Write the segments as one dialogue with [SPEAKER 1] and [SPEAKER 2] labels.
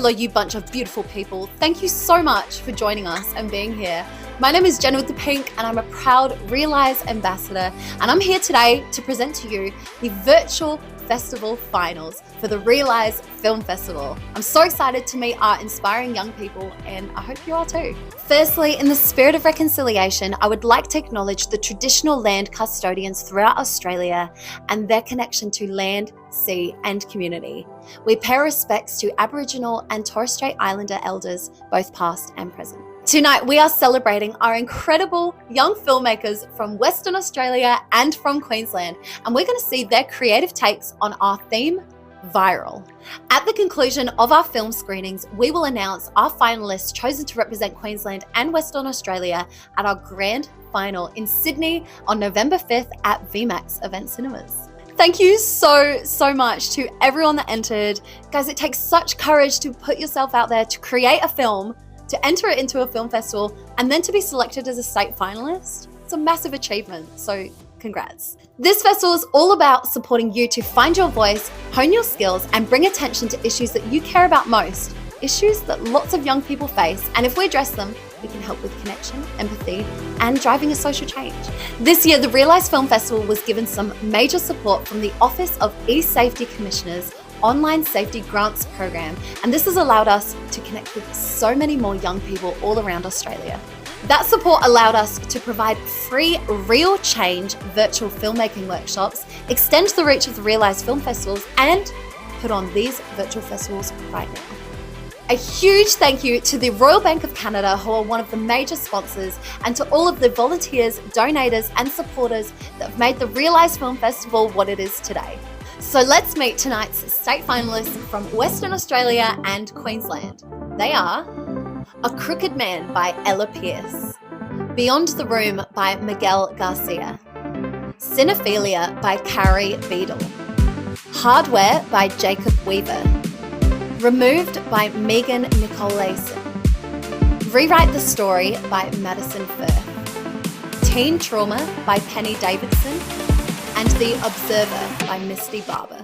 [SPEAKER 1] Hello, you bunch of beautiful people. Thank you so much for joining us and being here. My name is Jenna with the Pink, and I'm a proud Reelise ambassador. And I'm here today to present to you the virtual festival finals for the Reelise Film Festival. I'm so excited to meet our inspiring young people, and I hope you are too. Firstly, in the spirit of reconciliation, I would like to acknowledge the traditional land custodians throughout Australia and their connection to land, sea, and community. We pay respects to Aboriginal and Torres Strait Islander elders, both past and present. Tonight, we are celebrating our incredible young filmmakers from Western Australia and from Queensland, and we're going to see their creative takes on our theme, viral. At the conclusion of our film screenings, we will announce our finalists chosen to represent Queensland and Western Australia at our grand final in Sydney on November 5th at VMAX Event Cinemas. Thank you so much to everyone that entered. Guys, it takes such courage to put yourself out there, to create a film, to enter it into a film festival, and then to be selected as a state finalist. It's a massive achievement, so congrats. This festival is all about supporting you to find your voice, hone your skills, and bring attention to issues that you care about most, issues that lots of young people face, and if we address them, we can help with connection, empathy, and driving a social change. This year, the Reelise Film Festival was given some major support from the Office of E-Safety Commissioner's Online Safety Grants Program, and this has allowed us to connect with so many more young people all around Australia. That support allowed us to provide free real change virtual filmmaking workshops, extend the reach of the Reelise Film Festivals, and put on these virtual festivals right now. A huge thank you to the Royal Bank of Canada, who are one of the major sponsors, and to all of the volunteers, donators, and supporters that have made the Reelise Film Festival what it is today. So let's meet tonight's state finalists from Western Australia and Queensland. They are A Crooked Man by Ella Pearce, Beyond the Room by Miguel Garcia, Cinephilia by Carrie Beadle, Hardware by Jacob Weaver, Removed by Megan Nicolason, Rewrite the Story by Madison Firth, Teen Trauma by Penny Davidson, and The Observer by Misty Barber.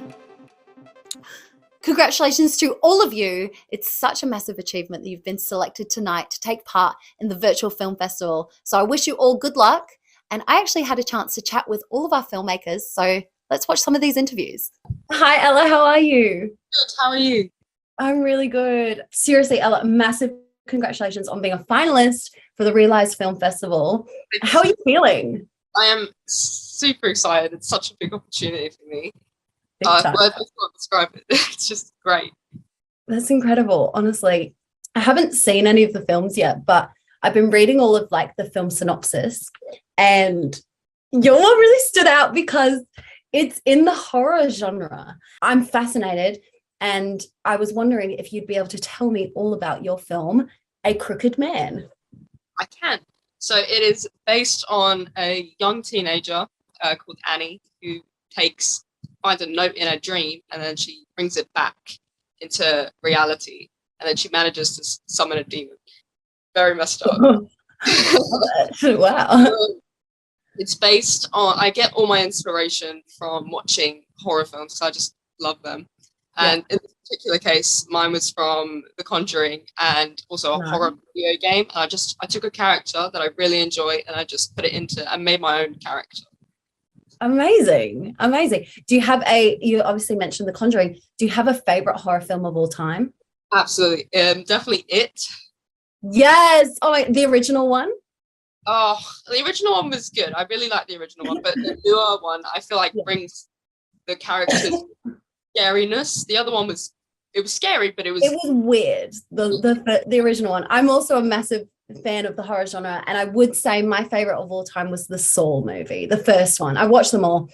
[SPEAKER 1] Congratulations to all of you. It's such a massive achievement that you've been selected tonight to take part in the virtual film festival. So I wish you all good luck. And I actually had a chance to chat with all of our filmmakers. So let's watch some of these interviews. Hi, Ella. How are you?
[SPEAKER 2] Good. How are you?
[SPEAKER 1] I'm really good. Seriously, Ella, massive congratulations on being a finalist for the Reelise Film Festival. How are you feeling?
[SPEAKER 2] I am super excited. It's such a big opportunity for me.
[SPEAKER 1] Words
[SPEAKER 2] can't describe it. It's just great.
[SPEAKER 1] That's incredible. Honestly, I haven't seen any of the films yet, but I've been reading all of like the film synopsis, and your one really stood out because it's in the horror genre. I'm fascinated, and I was wondering if you'd be able to tell me all about your film, A Crooked Man.
[SPEAKER 2] I can. So it is based on a young teenager called Annie who finds a note in a dream, and then she brings it back into reality, and then she manages to summon a demon. Very messed up.
[SPEAKER 1] Wow.
[SPEAKER 2] It's based on, I get all my inspiration from watching horror films because I just love them. And in this particular case, mine was from The Conjuring and also a horror video game. And I took a character that I really enjoy and I just put it into and made my own character.
[SPEAKER 1] Amazing. Do you have you obviously mentioned The Conjuring. Do you have a favorite horror film of all time?
[SPEAKER 2] Absolutely. Definitely It.
[SPEAKER 1] Yes. Oh, the original one?
[SPEAKER 2] Oh, the original one was good. I really like the original one, but the newer one, I feel like brings the character's scariness. The other one was scary, but it was
[SPEAKER 1] weird. The original one. I'm also a massive fan of the horror genre, and I would say my favorite of all time was the Saw movie, the first one. I watched them all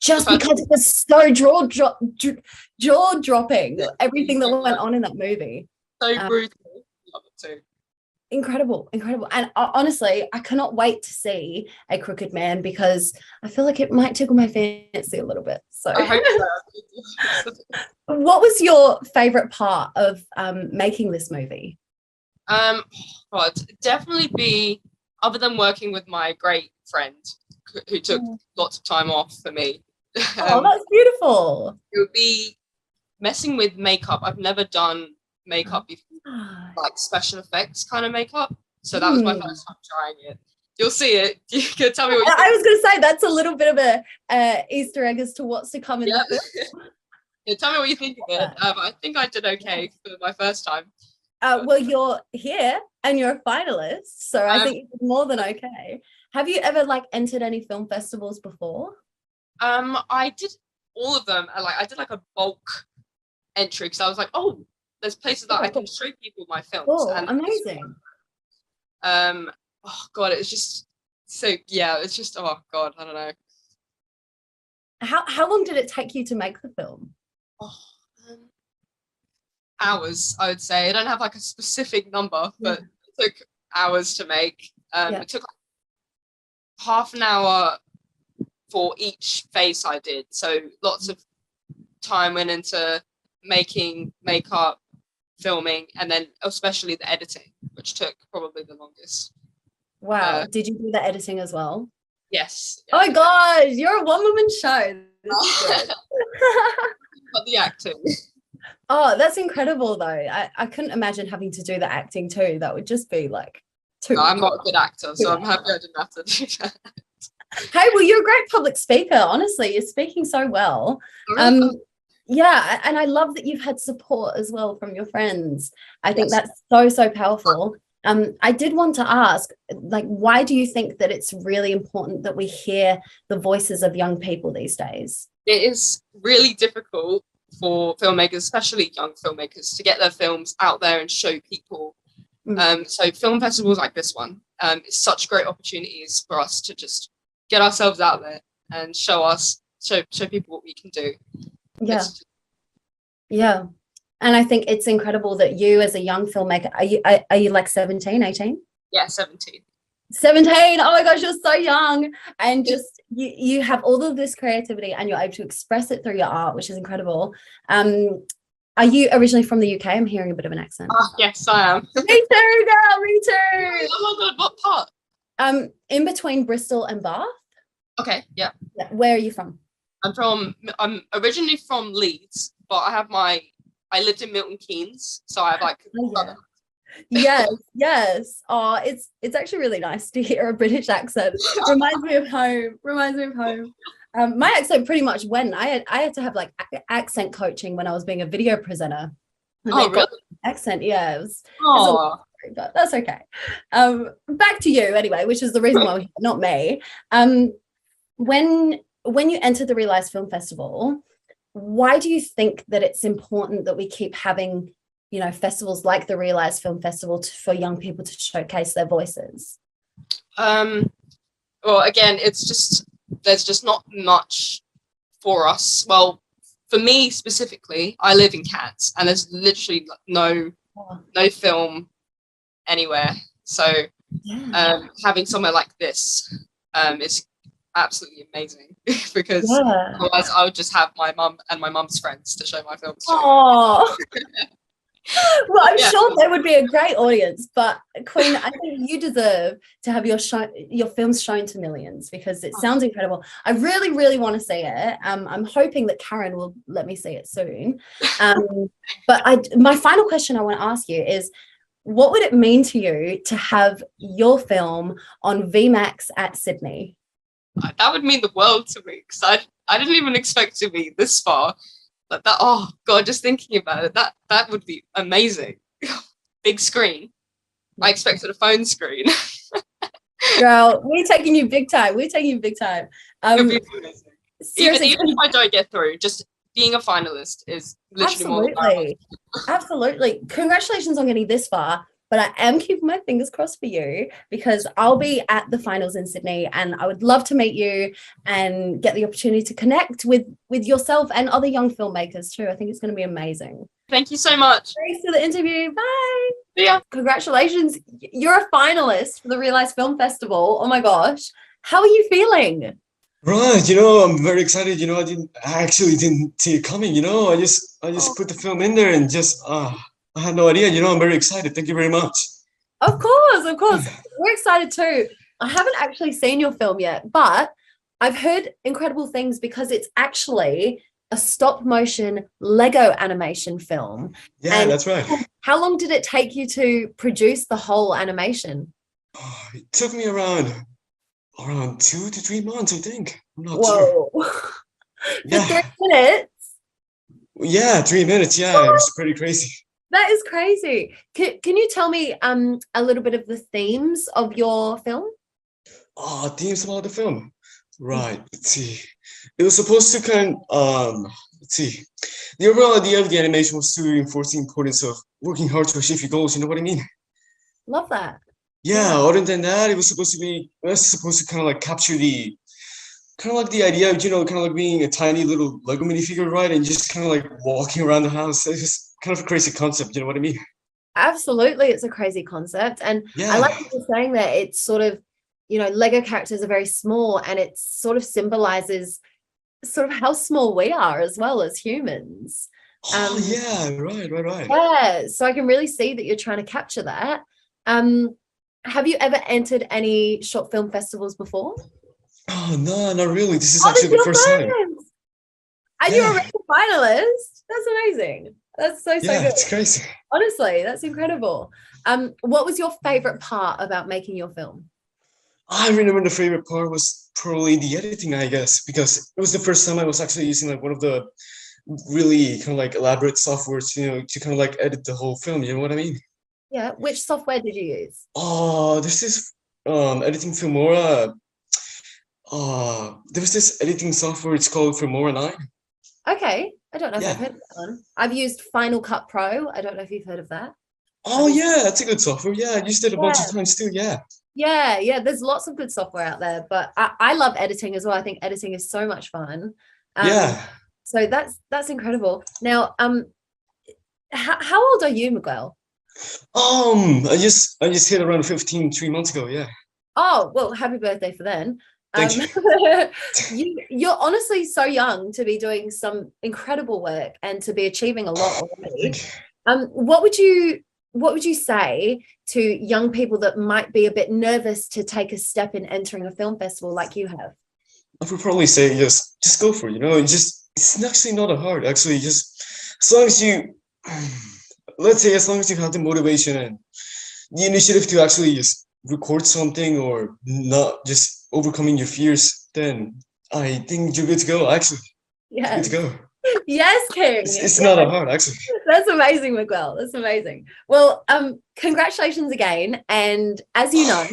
[SPEAKER 1] just because it was so jaw-dropping. Everything that went on in that movie.
[SPEAKER 2] So brutal. Love it too.
[SPEAKER 1] Incredible. And honestly, I cannot wait to see A Crooked Man because I feel like it might tickle my fancy a little bit. So
[SPEAKER 2] I hope so.
[SPEAKER 1] What was your favorite part of making this movie?
[SPEAKER 2] Definitely be, other than working with my great friend who took lots of time off for me.
[SPEAKER 1] Oh, that's beautiful.
[SPEAKER 2] It would be messing with makeup. I've never done makeup before, like special effects kind of makeup. So that was my first time trying it. You'll see it. You can tell me what you think.
[SPEAKER 1] I was going to say that's a little bit of a Easter egg as to what's to come in the film.
[SPEAKER 2] Yeah, tell me what you think of it. I think I did okay for my first time.
[SPEAKER 1] Well, you're here and you're a finalist, so I think you did more than okay. Have you ever like entered any film festivals before?
[SPEAKER 2] I did all of them. I did like a bulk entry because I was like, oh, there's places that I can show people my films.
[SPEAKER 1] Oh, and amazing.
[SPEAKER 2] Oh god, it's just so it's just oh god, I don't know.
[SPEAKER 1] How long did it take you to make the film?
[SPEAKER 2] Hours, I would say. I don't have like a specific number, but it took hours to make. It took like half an hour for each face I did, so lots of time went into making makeup, filming, and then especially the editing, which took probably the longest.
[SPEAKER 1] Wow. Did you do the editing as well?
[SPEAKER 2] Yes.
[SPEAKER 1] Oh my gosh, you're a one-woman show.
[SPEAKER 2] But the acting.
[SPEAKER 1] Oh, that's incredible though. I couldn't imagine having to do the acting too. That would just be like
[SPEAKER 2] no, I'm not a good actor, so I'm happy I didn't have to do that.
[SPEAKER 1] Hey, well, you're a great public speaker, honestly. You're speaking so well. Yeah, and I love that you've had support as well from your friends. I think that's so powerful. I did want to ask, like, why do you think that it's really important that we hear the voices of young people these days?
[SPEAKER 2] It is really difficult for filmmakers, especially young filmmakers, to get their films out there and show people. So film festivals like this one, it's such great opportunities for us to just get ourselves out there and show people what we can do.
[SPEAKER 1] Yeah. And I think it's incredible that you as a young filmmaker, are you like 17, 18?
[SPEAKER 2] Yeah, 17.
[SPEAKER 1] 17. Oh my gosh, you're so young. And just you have all of this creativity and you're able to express it through your art, which is incredible. Are you originally from the UK? I'm hearing a bit of an accent.
[SPEAKER 2] Yes, I am.
[SPEAKER 1] Me too, girl, me too.
[SPEAKER 2] Oh my god, what part?
[SPEAKER 1] In between Bristol and Bath.
[SPEAKER 2] Okay, yeah.
[SPEAKER 1] Where are you from?
[SPEAKER 2] I'm originally from Leeds, but I lived in Milton Keynes, so I have like
[SPEAKER 1] yes. Oh, it's actually really nice to hear a British accent. Reminds me of home. My accent pretty much went. I had to have like accent coaching when I was being a video presenter.
[SPEAKER 2] Oh, really?
[SPEAKER 1] Accent, yeah. It was but that's okay. Back to you anyway, which is the reason why we're here, not me. When you entered the Reelise Film Festival, why do you think that it's important that we keep having, festivals like the Reelise Film Festival for young people to showcase their voices?
[SPEAKER 2] Well, again, there's just not much for us. Well, for me specifically, I live in Cairns, and there's literally no film anywhere. So having somewhere like this is absolutely amazing because otherwise I would just have my mum and my mum's friends to show my films to.
[SPEAKER 1] Oh. Well, I'm sure they would be a great audience, but Queen, I think you deserve to have your films shown to millions because it sounds incredible. I really, really want to see it. I'm hoping that Karen will let me see it soon. But my final question I want to ask you is, what would it mean to you to have your film on VMAX at Sydney?
[SPEAKER 2] That would mean the world to me because I didn't even expect to be this far. Like that, oh god, just thinking about it, that would be amazing. Big screen. I expected a phone screen.
[SPEAKER 1] Girl, we're taking you big time. Seriously,
[SPEAKER 2] even if I don't get through, just being a finalist is literally
[SPEAKER 1] absolutely. Congratulations on getting this far. But I am keeping my fingers crossed for you because I'll be at the finals in Sydney and I would love to meet you and get the opportunity to connect with yourself and other young filmmakers too. I think it's going to be amazing.
[SPEAKER 2] Thank you so much.
[SPEAKER 1] Thanks for the interview. Bye.
[SPEAKER 2] See ya.
[SPEAKER 1] Congratulations. You're a finalist for the Reelise Film Festival. Oh my gosh. How are you feeling?
[SPEAKER 3] Right, I'm very excited. I actually didn't see it coming. I just put the film in there and just I had no idea. I'm very excited. Thank you very much.
[SPEAKER 1] Of course. We're excited too. I haven't actually seen your film yet, but I've heard incredible things because it's actually a stop motion Lego animation film.
[SPEAKER 3] Yeah,
[SPEAKER 1] And
[SPEAKER 3] that's right.
[SPEAKER 1] how long did it take you to produce the whole animation?
[SPEAKER 3] It took me around 2 to 3 months, I think. I'm not sure.
[SPEAKER 1] Whoa. For
[SPEAKER 3] Yeah,
[SPEAKER 1] 3 minutes?
[SPEAKER 3] yeah, 3 minutes. Yeah, it was pretty crazy.
[SPEAKER 1] That is crazy. Can you tell me a little bit of the themes of your film?
[SPEAKER 3] Oh, themes about the film. Right. Let's see. It was supposed to let's see. The overall idea of the animation was to reinforce the importance of working hard to achieve your goals. You know what I mean?
[SPEAKER 1] Love that.
[SPEAKER 3] Yeah. Other than that, it was supposed to kind of like capture the kind of like the idea of kind of like being a tiny little Lego minifigure, right? And just kind of like walking around the house. It's just kind of a crazy concept. You know what I mean?
[SPEAKER 1] Absolutely, it's a crazy concept. And I
[SPEAKER 3] Yeah.
[SPEAKER 1] like what you're saying that it's sort of, Lego characters are very small, and it sort of symbolizes sort of how small we are as well as humans.
[SPEAKER 3] Oh, yeah. Right.
[SPEAKER 1] Yeah, so I can really see that you're trying to capture that. Have you ever entered any short film festivals before?
[SPEAKER 3] Oh, no, not really. This is
[SPEAKER 1] Oh, this
[SPEAKER 3] actually
[SPEAKER 1] is
[SPEAKER 3] the
[SPEAKER 1] your
[SPEAKER 3] first time.
[SPEAKER 1] first. And you're
[SPEAKER 3] Yeah.
[SPEAKER 1] already a finalist. That's amazing. That's so
[SPEAKER 3] Yeah,
[SPEAKER 1] good.
[SPEAKER 3] it's crazy.
[SPEAKER 1] Honestly, that's incredible. What was your favorite part about making your film?
[SPEAKER 3] I remember the favorite part was probably the editing, I guess, because it was the first time I was actually using like one of the really kind of like elaborate softwares, to kind of like edit the whole film. You know what I mean?
[SPEAKER 1] Yeah, which software did you use?
[SPEAKER 3] Oh, there's this editing Filmora. There's this editing software. It's called Filmora 9.
[SPEAKER 1] Okay, I don't know if I've
[SPEAKER 3] Yeah.
[SPEAKER 1] heard of that one. I've used Final Cut Pro. I don't know if you've heard of that.
[SPEAKER 3] Oh yeah, that's a good software. Yeah, I used it a bunch of
[SPEAKER 1] Yeah.
[SPEAKER 3] times too. Yeah.
[SPEAKER 1] Yeah. There's lots of good software out there, but I love editing as well. I think editing is so much fun.
[SPEAKER 3] Yeah.
[SPEAKER 1] So that's incredible. Now, how old are you, Miguel?
[SPEAKER 3] I just hit around 15 3 months ago. Yeah.
[SPEAKER 1] Oh, well, happy birthday for then.
[SPEAKER 3] Thank
[SPEAKER 1] You're honestly so young to be doing some incredible work and to be achieving a lot already.
[SPEAKER 3] Thank you.
[SPEAKER 1] What would you say to young people that might be a bit nervous to take a step in entering a film festival like you have?
[SPEAKER 3] I would probably say just go for it. It's actually not that hard. Actually, just as long as you, let's say, as long as you have the motivation and the initiative to actually just record something or not just overcoming your fears, then I think you're good to go. Actually, you're good
[SPEAKER 1] Yes.
[SPEAKER 3] to go.
[SPEAKER 1] Yes, King.
[SPEAKER 3] It's not that hard, actually.
[SPEAKER 1] That's amazing, Miguel. That's amazing. Well, congratulations again. And as you know,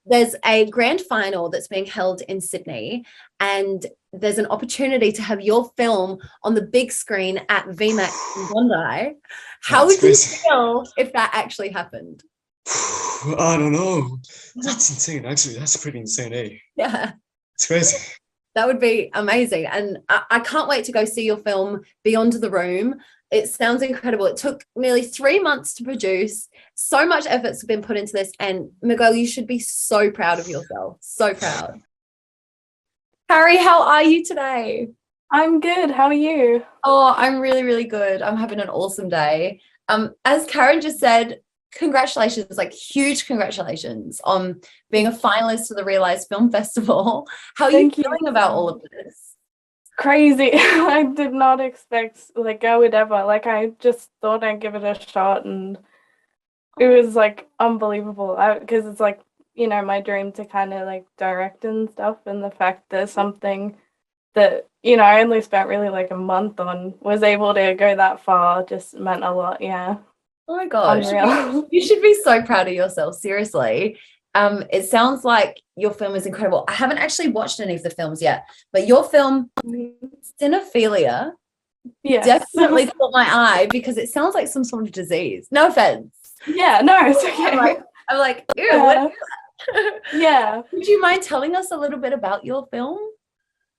[SPEAKER 1] there's a grand final that's being held in Sydney, and there's an opportunity to have your film on the big screen at VMAX in Bondi. How
[SPEAKER 3] That's
[SPEAKER 1] would you
[SPEAKER 3] crazy.
[SPEAKER 1] feel if that actually happened?
[SPEAKER 3] I don't know. That's insane. Actually, that's pretty insane, eh?
[SPEAKER 1] Yeah.
[SPEAKER 3] It's crazy.
[SPEAKER 1] That would be amazing. And I can't wait to go see your film, Beyond the Room. It sounds incredible. It took nearly 3 months to produce. So much effort's been put into this. And Miguel, you should be so proud of yourself. So proud. Harry, how are you today?
[SPEAKER 4] I'm good. How are you?
[SPEAKER 1] Oh, I'm really, really good. I'm having an awesome day. As Karen just said, congratulations, like huge congratulations on being a finalist for the Reelise Film Festival. How are you feeling about all of this?
[SPEAKER 4] Crazy. I did not expect I would ever. I just thought I'd give it a shot, and it was unbelievable. Because it's my dream to kind of direct and stuff, and the fact that something that I only spent really a month on was able to go that far just meant a lot. Yeah.
[SPEAKER 1] Oh my gosh.
[SPEAKER 4] Unreal.
[SPEAKER 1] You should be so proud of yourself, seriously. It sounds like your film is incredible. I haven't actually watched any of the films yet, but your film, Cinephilia,
[SPEAKER 4] Yes.
[SPEAKER 1] definitely caught my eye because it sounds like some sort of disease. No offense.
[SPEAKER 4] Yeah, no, it's okay.
[SPEAKER 1] I'm like, ew, what?
[SPEAKER 4] Yeah.
[SPEAKER 1] Would you mind telling us a little bit about your film?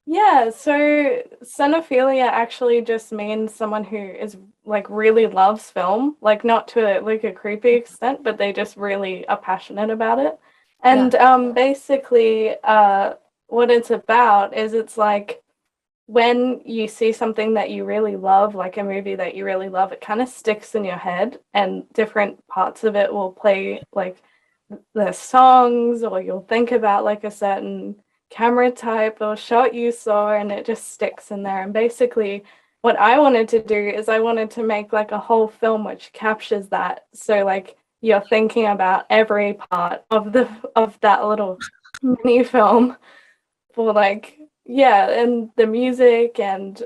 [SPEAKER 4] Yeah, so cinephilia actually just means someone who is really loves film, not to a creepy extent, but they just really are passionate about it. And basically what it's about is it's when you see something that you really love, like a movie that you really love, it kind of sticks in your head, and different parts of it will play the songs, or you'll think about a certain camera type or shot you saw, and it just sticks in there. And basically what I wanted to do is I wanted to make like a whole film which captures that. So like you're thinking about every part of that little mini film for like, yeah, and the music and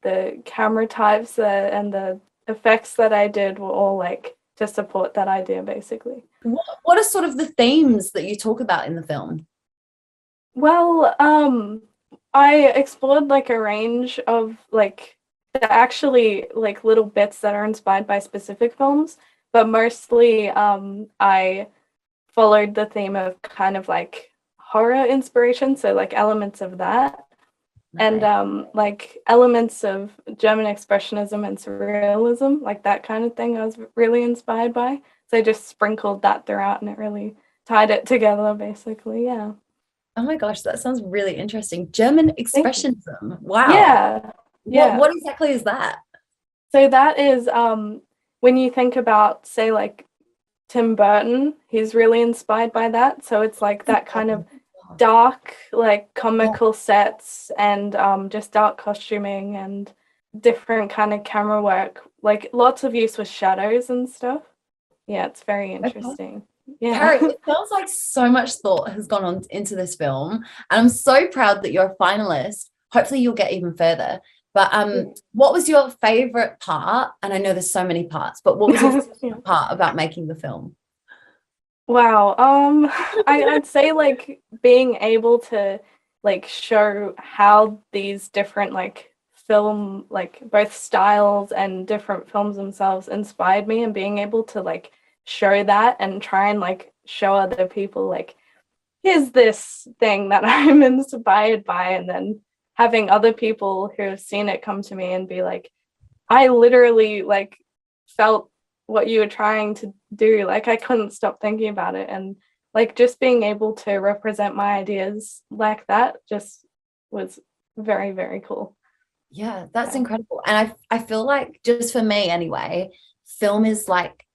[SPEAKER 4] the camera types and the effects that I did were all like to support that idea basically.
[SPEAKER 1] What are sort of the themes that you talk about in the film?
[SPEAKER 4] Well, I explored like a range of like actually like little bits that are inspired by specific films, but mostly I followed the theme of kind of like horror inspiration, so like elements of that. And like elements of German expressionism and surrealism, like that kind of thing I was really inspired by. So I just sprinkled that throughout and it really tied it together basically, yeah.
[SPEAKER 1] Oh my gosh, that sounds really interesting. German expressionism. Wow.
[SPEAKER 4] Yeah. Yeah.
[SPEAKER 1] What exactly is that?
[SPEAKER 4] So that is when you think about, say, like Tim Burton, he's really inspired by that. So it's like that kind of dark, like comical sets and just dark costuming and different kind of camera work, like lots of use with shadows and stuff. Yeah, it's very interesting. Yeah.
[SPEAKER 1] Carrie, it feels like so much thought has gone on into this film, and I'm so proud that you're a finalist. Hopefully you'll get even further. But what was your favorite part? And I know there's so many parts, but what was your favorite part about making the film?
[SPEAKER 4] Wow. I'd say like being able to like show how these different like film, like both styles and different films themselves inspired me, and being able to like show that and try and like show other people like, here's this thing that I'm inspired by, and then having other people who have seen it come to me and be like, I literally like felt what you were trying to do, like I couldn't stop thinking about it, and like just being able to represent my ideas like that just was very, very cool.
[SPEAKER 1] Yeah, that's incredible. And I feel like, just for me anyway, film is like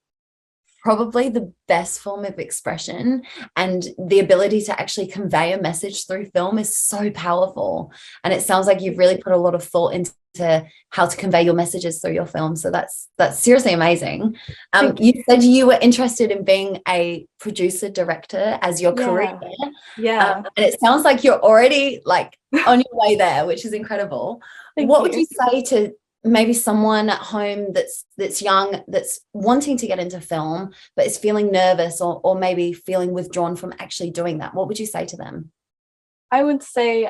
[SPEAKER 1] probably the best form of expression, and the ability to actually convey a message through film is so powerful. And it sounds like you've really put a lot of thought into how to convey your messages through your film. So that's seriously amazing. You said you were interested in being a producer director as your career.
[SPEAKER 4] Yeah.
[SPEAKER 1] And it sounds like you're already like on your way there, which is incredible. What would you say to maybe someone at home that's young, that's wanting to get into film, but is feeling nervous or maybe feeling withdrawn from actually doing that? What would you say to them?
[SPEAKER 4] I would say,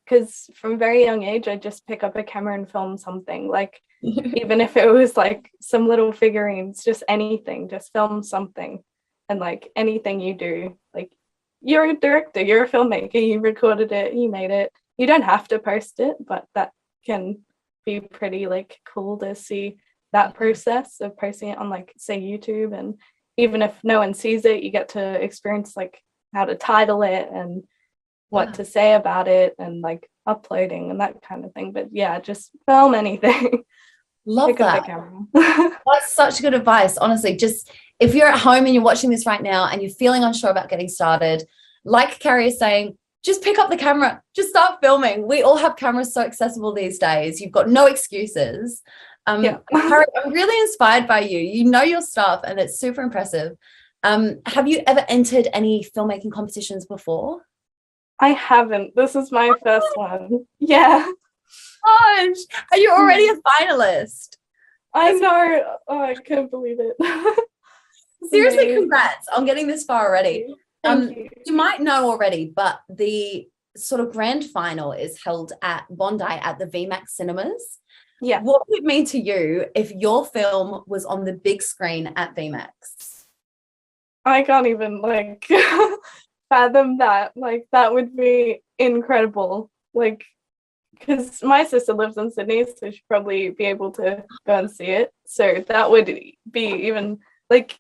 [SPEAKER 4] because from a very young age, I just pick up a camera and film something, like even if it was like some little figurines, just anything, just film something. And like anything you do, like you're a director, you're a filmmaker, you recorded it, you made it. You don't have to post it, but that can be pretty like cool to see that process of posting it on like say YouTube, and even if no one sees it, you get to experience like how to title it and what to say about it and like uploading and that kind of thing. But yeah, just film anything.
[SPEAKER 1] Love
[SPEAKER 4] Pick
[SPEAKER 1] that.
[SPEAKER 4] up the camera.
[SPEAKER 1] That's such good advice. Honestly, just if you're at home and you're watching this right now and you're feeling unsure about getting started, like Carrie is saying, just pick up the camera, just start filming. We all have cameras so accessible these days. You've got no excuses. Carrie, I'm really inspired by you. You know your stuff and it's super impressive. Have you ever entered any filmmaking competitions before?
[SPEAKER 4] I haven't. This is my first one. Yeah.
[SPEAKER 1] Gosh, are you already a finalist?
[SPEAKER 4] I know. Oh, I can't believe it.
[SPEAKER 1] Seriously, congrats on getting this far already.
[SPEAKER 4] You
[SPEAKER 1] might know already, but the sort of grand final is held at Bondi at the VMAX cinemas.
[SPEAKER 4] Yeah.
[SPEAKER 1] What would it mean to you if your film was on the big screen at VMAX?
[SPEAKER 4] I can't even like fathom that. Like that would be incredible. Like, because my sister lives in Sydney, so she'd probably be able to go and see it. So that would be even like,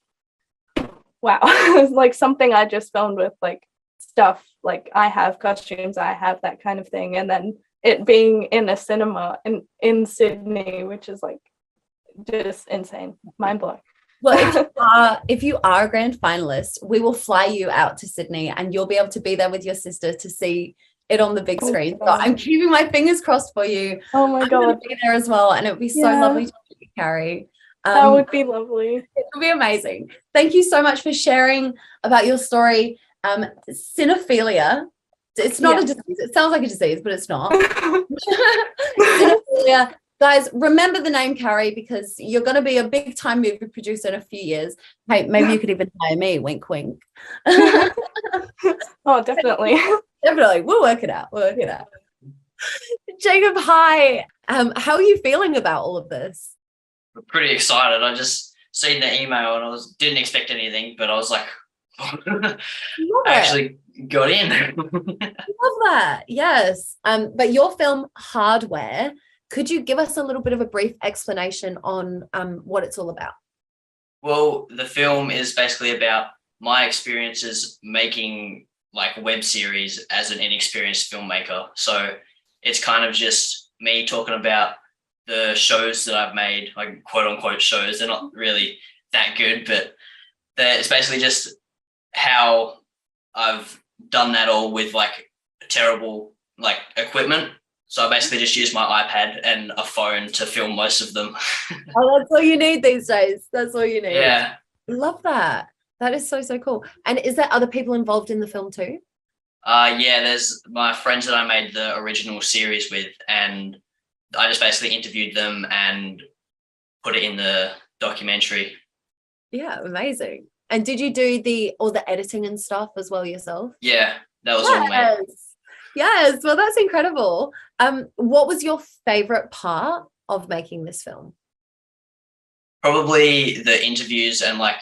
[SPEAKER 4] wow. Like something I just filmed with like stuff, like I have costumes, I have that kind of thing. And then it being in a cinema in Sydney, which is like just insane, mind blowing.
[SPEAKER 1] Well, if you are a grand finalist, we will fly you out to Sydney and you'll be able to be there with your sister to see it on the big
[SPEAKER 4] Oh
[SPEAKER 1] screen. So
[SPEAKER 4] God.
[SPEAKER 1] I'm keeping my fingers crossed for you.
[SPEAKER 4] Oh my
[SPEAKER 1] I'm going
[SPEAKER 4] God.
[SPEAKER 1] to be there as well, and it would be so
[SPEAKER 4] Yeah.
[SPEAKER 1] lovely to meet you, Carrie.
[SPEAKER 4] That would be lovely.
[SPEAKER 1] It would be amazing. Thank you so much for sharing about your story. Cinephilia. It's not a disease. It sounds like a disease, but it's not. Cinephilia. Guys, remember the name Carrie, because you're going to be a big time movie producer in a few years. Hey, maybe you could even hire me. Wink, wink.
[SPEAKER 4] Oh, definitely.
[SPEAKER 1] Definitely. We'll work it out. Jacob, hi. How are you feeling about all of this?
[SPEAKER 5] I'm pretty excited. I just seen the email and didn't expect anything, but I was like, I actually got in.
[SPEAKER 1] Love that. Yes. But your film Hardware, could you give us a little bit of a brief explanation on what it's all about?
[SPEAKER 5] Well, the film is basically about my experiences making like a web series as an inexperienced filmmaker. So it's kind of just me talking about the shows that I've made, like quote unquote shows. They're not really that good, but it's basically just how I've done that all with like terrible like equipment. So I basically just use my iPad and a phone to film most of them.
[SPEAKER 1] Oh, that's all you need these days. That's all you need.
[SPEAKER 5] Yeah.
[SPEAKER 1] Love that. That is so, so cool. And is there other people involved in the film too?
[SPEAKER 5] Yeah, there's my friends that I made the original series with, and I just basically interviewed them and put it in the documentary.
[SPEAKER 1] Yeah, amazing. And did you do all the editing and stuff as well yourself?
[SPEAKER 5] Yeah, that was all me.
[SPEAKER 1] Yes, well, that's incredible. What was your favorite part of making this film?
[SPEAKER 5] Probably the interviews and like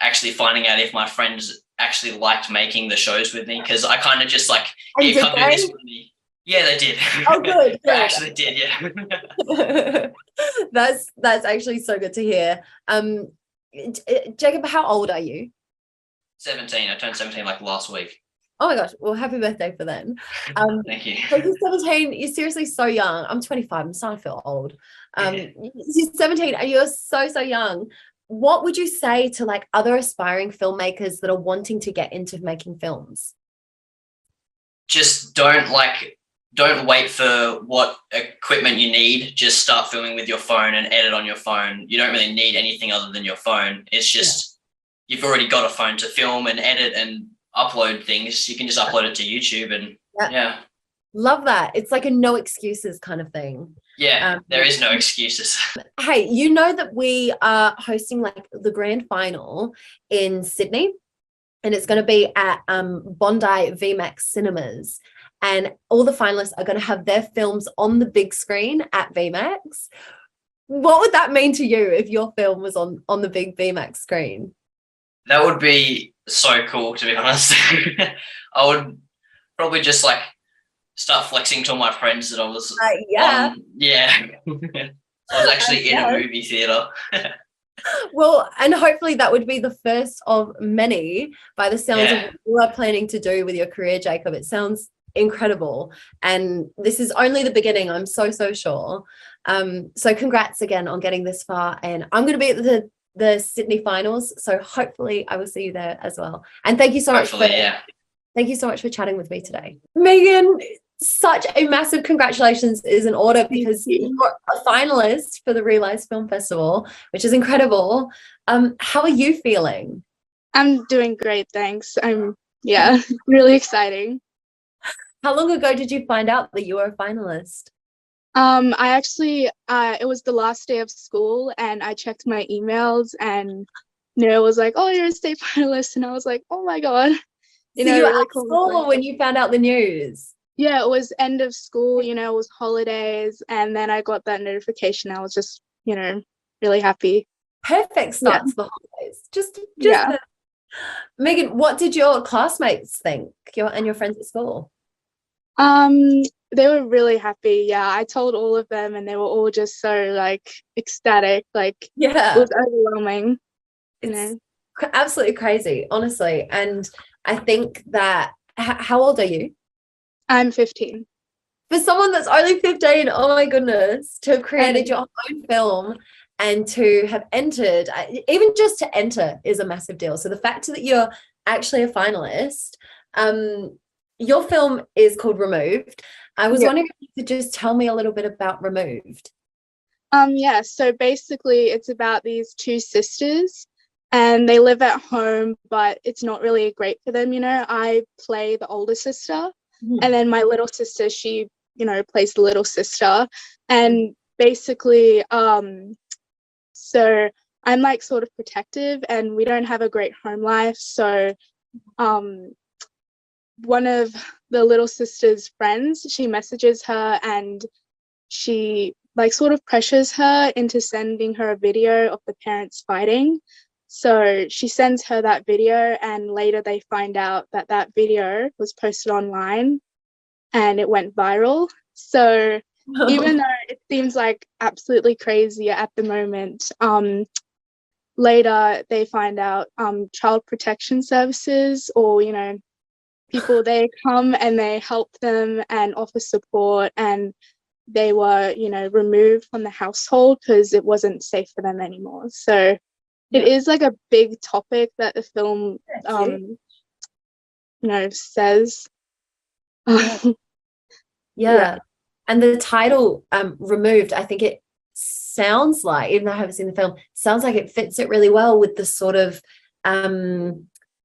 [SPEAKER 5] actually finding out if my friends actually liked making the shows with me, because I kind of just like, hey, come do this with me. Yeah, they did.
[SPEAKER 1] Oh, good.
[SPEAKER 5] They actually did, yeah.
[SPEAKER 1] That's actually so good to hear. Jacob, how old are you?
[SPEAKER 5] 17. I turned 17 like last week.
[SPEAKER 1] Oh my gosh. Well, happy birthday for then.
[SPEAKER 5] Thank you.
[SPEAKER 1] So you're 17. You're seriously so young. I'm 25. I'm starting to feel old. You're 17 and you're so, so young. What would you say to like other aspiring filmmakers that are wanting to get into making films?
[SPEAKER 5] Just don't wait for what equipment you need. Just start filming with your phone and edit on your phone. You don't really need anything other than your phone. It's just, you've already got a phone to film and edit and upload things. You can just upload it to YouTube and yeah.
[SPEAKER 1] Love that. It's like a no excuses kind of thing.
[SPEAKER 5] Yeah, there is no excuses.
[SPEAKER 1] Hey, you know that we are hosting like the grand final in Sydney, and it's going to be at Bondi VMAX Cinemas, and all the finalists are going to have their films on the big screen at VMAX. What would that mean to you if your film was on the big VMAX screen?
[SPEAKER 5] That would be so cool, to be honest. I would probably just like start flexing to all my friends that I was
[SPEAKER 1] yeah.
[SPEAKER 5] I was actually in a movie theater.
[SPEAKER 1] Well, and hopefully that would be the first of many by the sounds of what you are planning to do with your career, Jacob. It sounds incredible, and this is only the beginning, I'm so sure. So congrats again on getting this far, and I'm going to be at the Sydney finals, so hopefully I will see you there as well. And thank you so much thank you so much for chatting with me today, Megan. Such a massive congratulations is in order, because you're a finalist for the Reelise Film Festival, which is incredible. How are you feeling?
[SPEAKER 6] I'm doing great, thanks. Really exciting.
[SPEAKER 1] How long ago did you find out that you were a finalist?
[SPEAKER 6] I actually, it was the last day of school, and I checked my emails, and it was like, oh, you're a state finalist, and I was like, oh my God.
[SPEAKER 1] You were really at school when you found out the news?
[SPEAKER 6] Yeah, it was end of school, it was holidays, and then I got that notification. I was just, really happy.
[SPEAKER 1] Perfect start to the holidays. Megan, what did your classmates think, and your friends at school?
[SPEAKER 6] They were really happy. Yeah, I told all of them, and they were all just so like ecstatic. Like, it was overwhelming.
[SPEAKER 1] It's absolutely crazy, honestly. And I think that, how old are you?
[SPEAKER 6] I'm 15.
[SPEAKER 1] For someone that's only 15, oh my goodness, to have created your own film and to have entered, even just to enter is a massive deal. So the fact that you're actually a finalist, your film is called Removed. I was
[SPEAKER 6] Yeah.
[SPEAKER 1] wondering if you could just tell me a little bit about Removed.
[SPEAKER 6] Yeah, so basically it's about these two sisters and they live at home, but it's not really great for them, you know. I play the older sister and then my little sister, she, you know, plays the little sister. And basically, so I'm like sort of protective and we don't have a great home life. So one of the little sister's friends, she messages her and she like sort of pressures her into sending her a video of the parents fighting. So she sends her that video and later they find out that that video was posted online and it went viral. So even though it seems like absolutely crazy at the moment, later they find out child protection services or, you know, people, they come and they help them and offer support, and they were, you know, removed from the household because it wasn't safe for them anymore. So it is like a big topic that the film you know, says.
[SPEAKER 1] Yeah. And the title, Removed, I think it sounds like, even though I haven't seen the film, sounds like it fits it really well with the sort of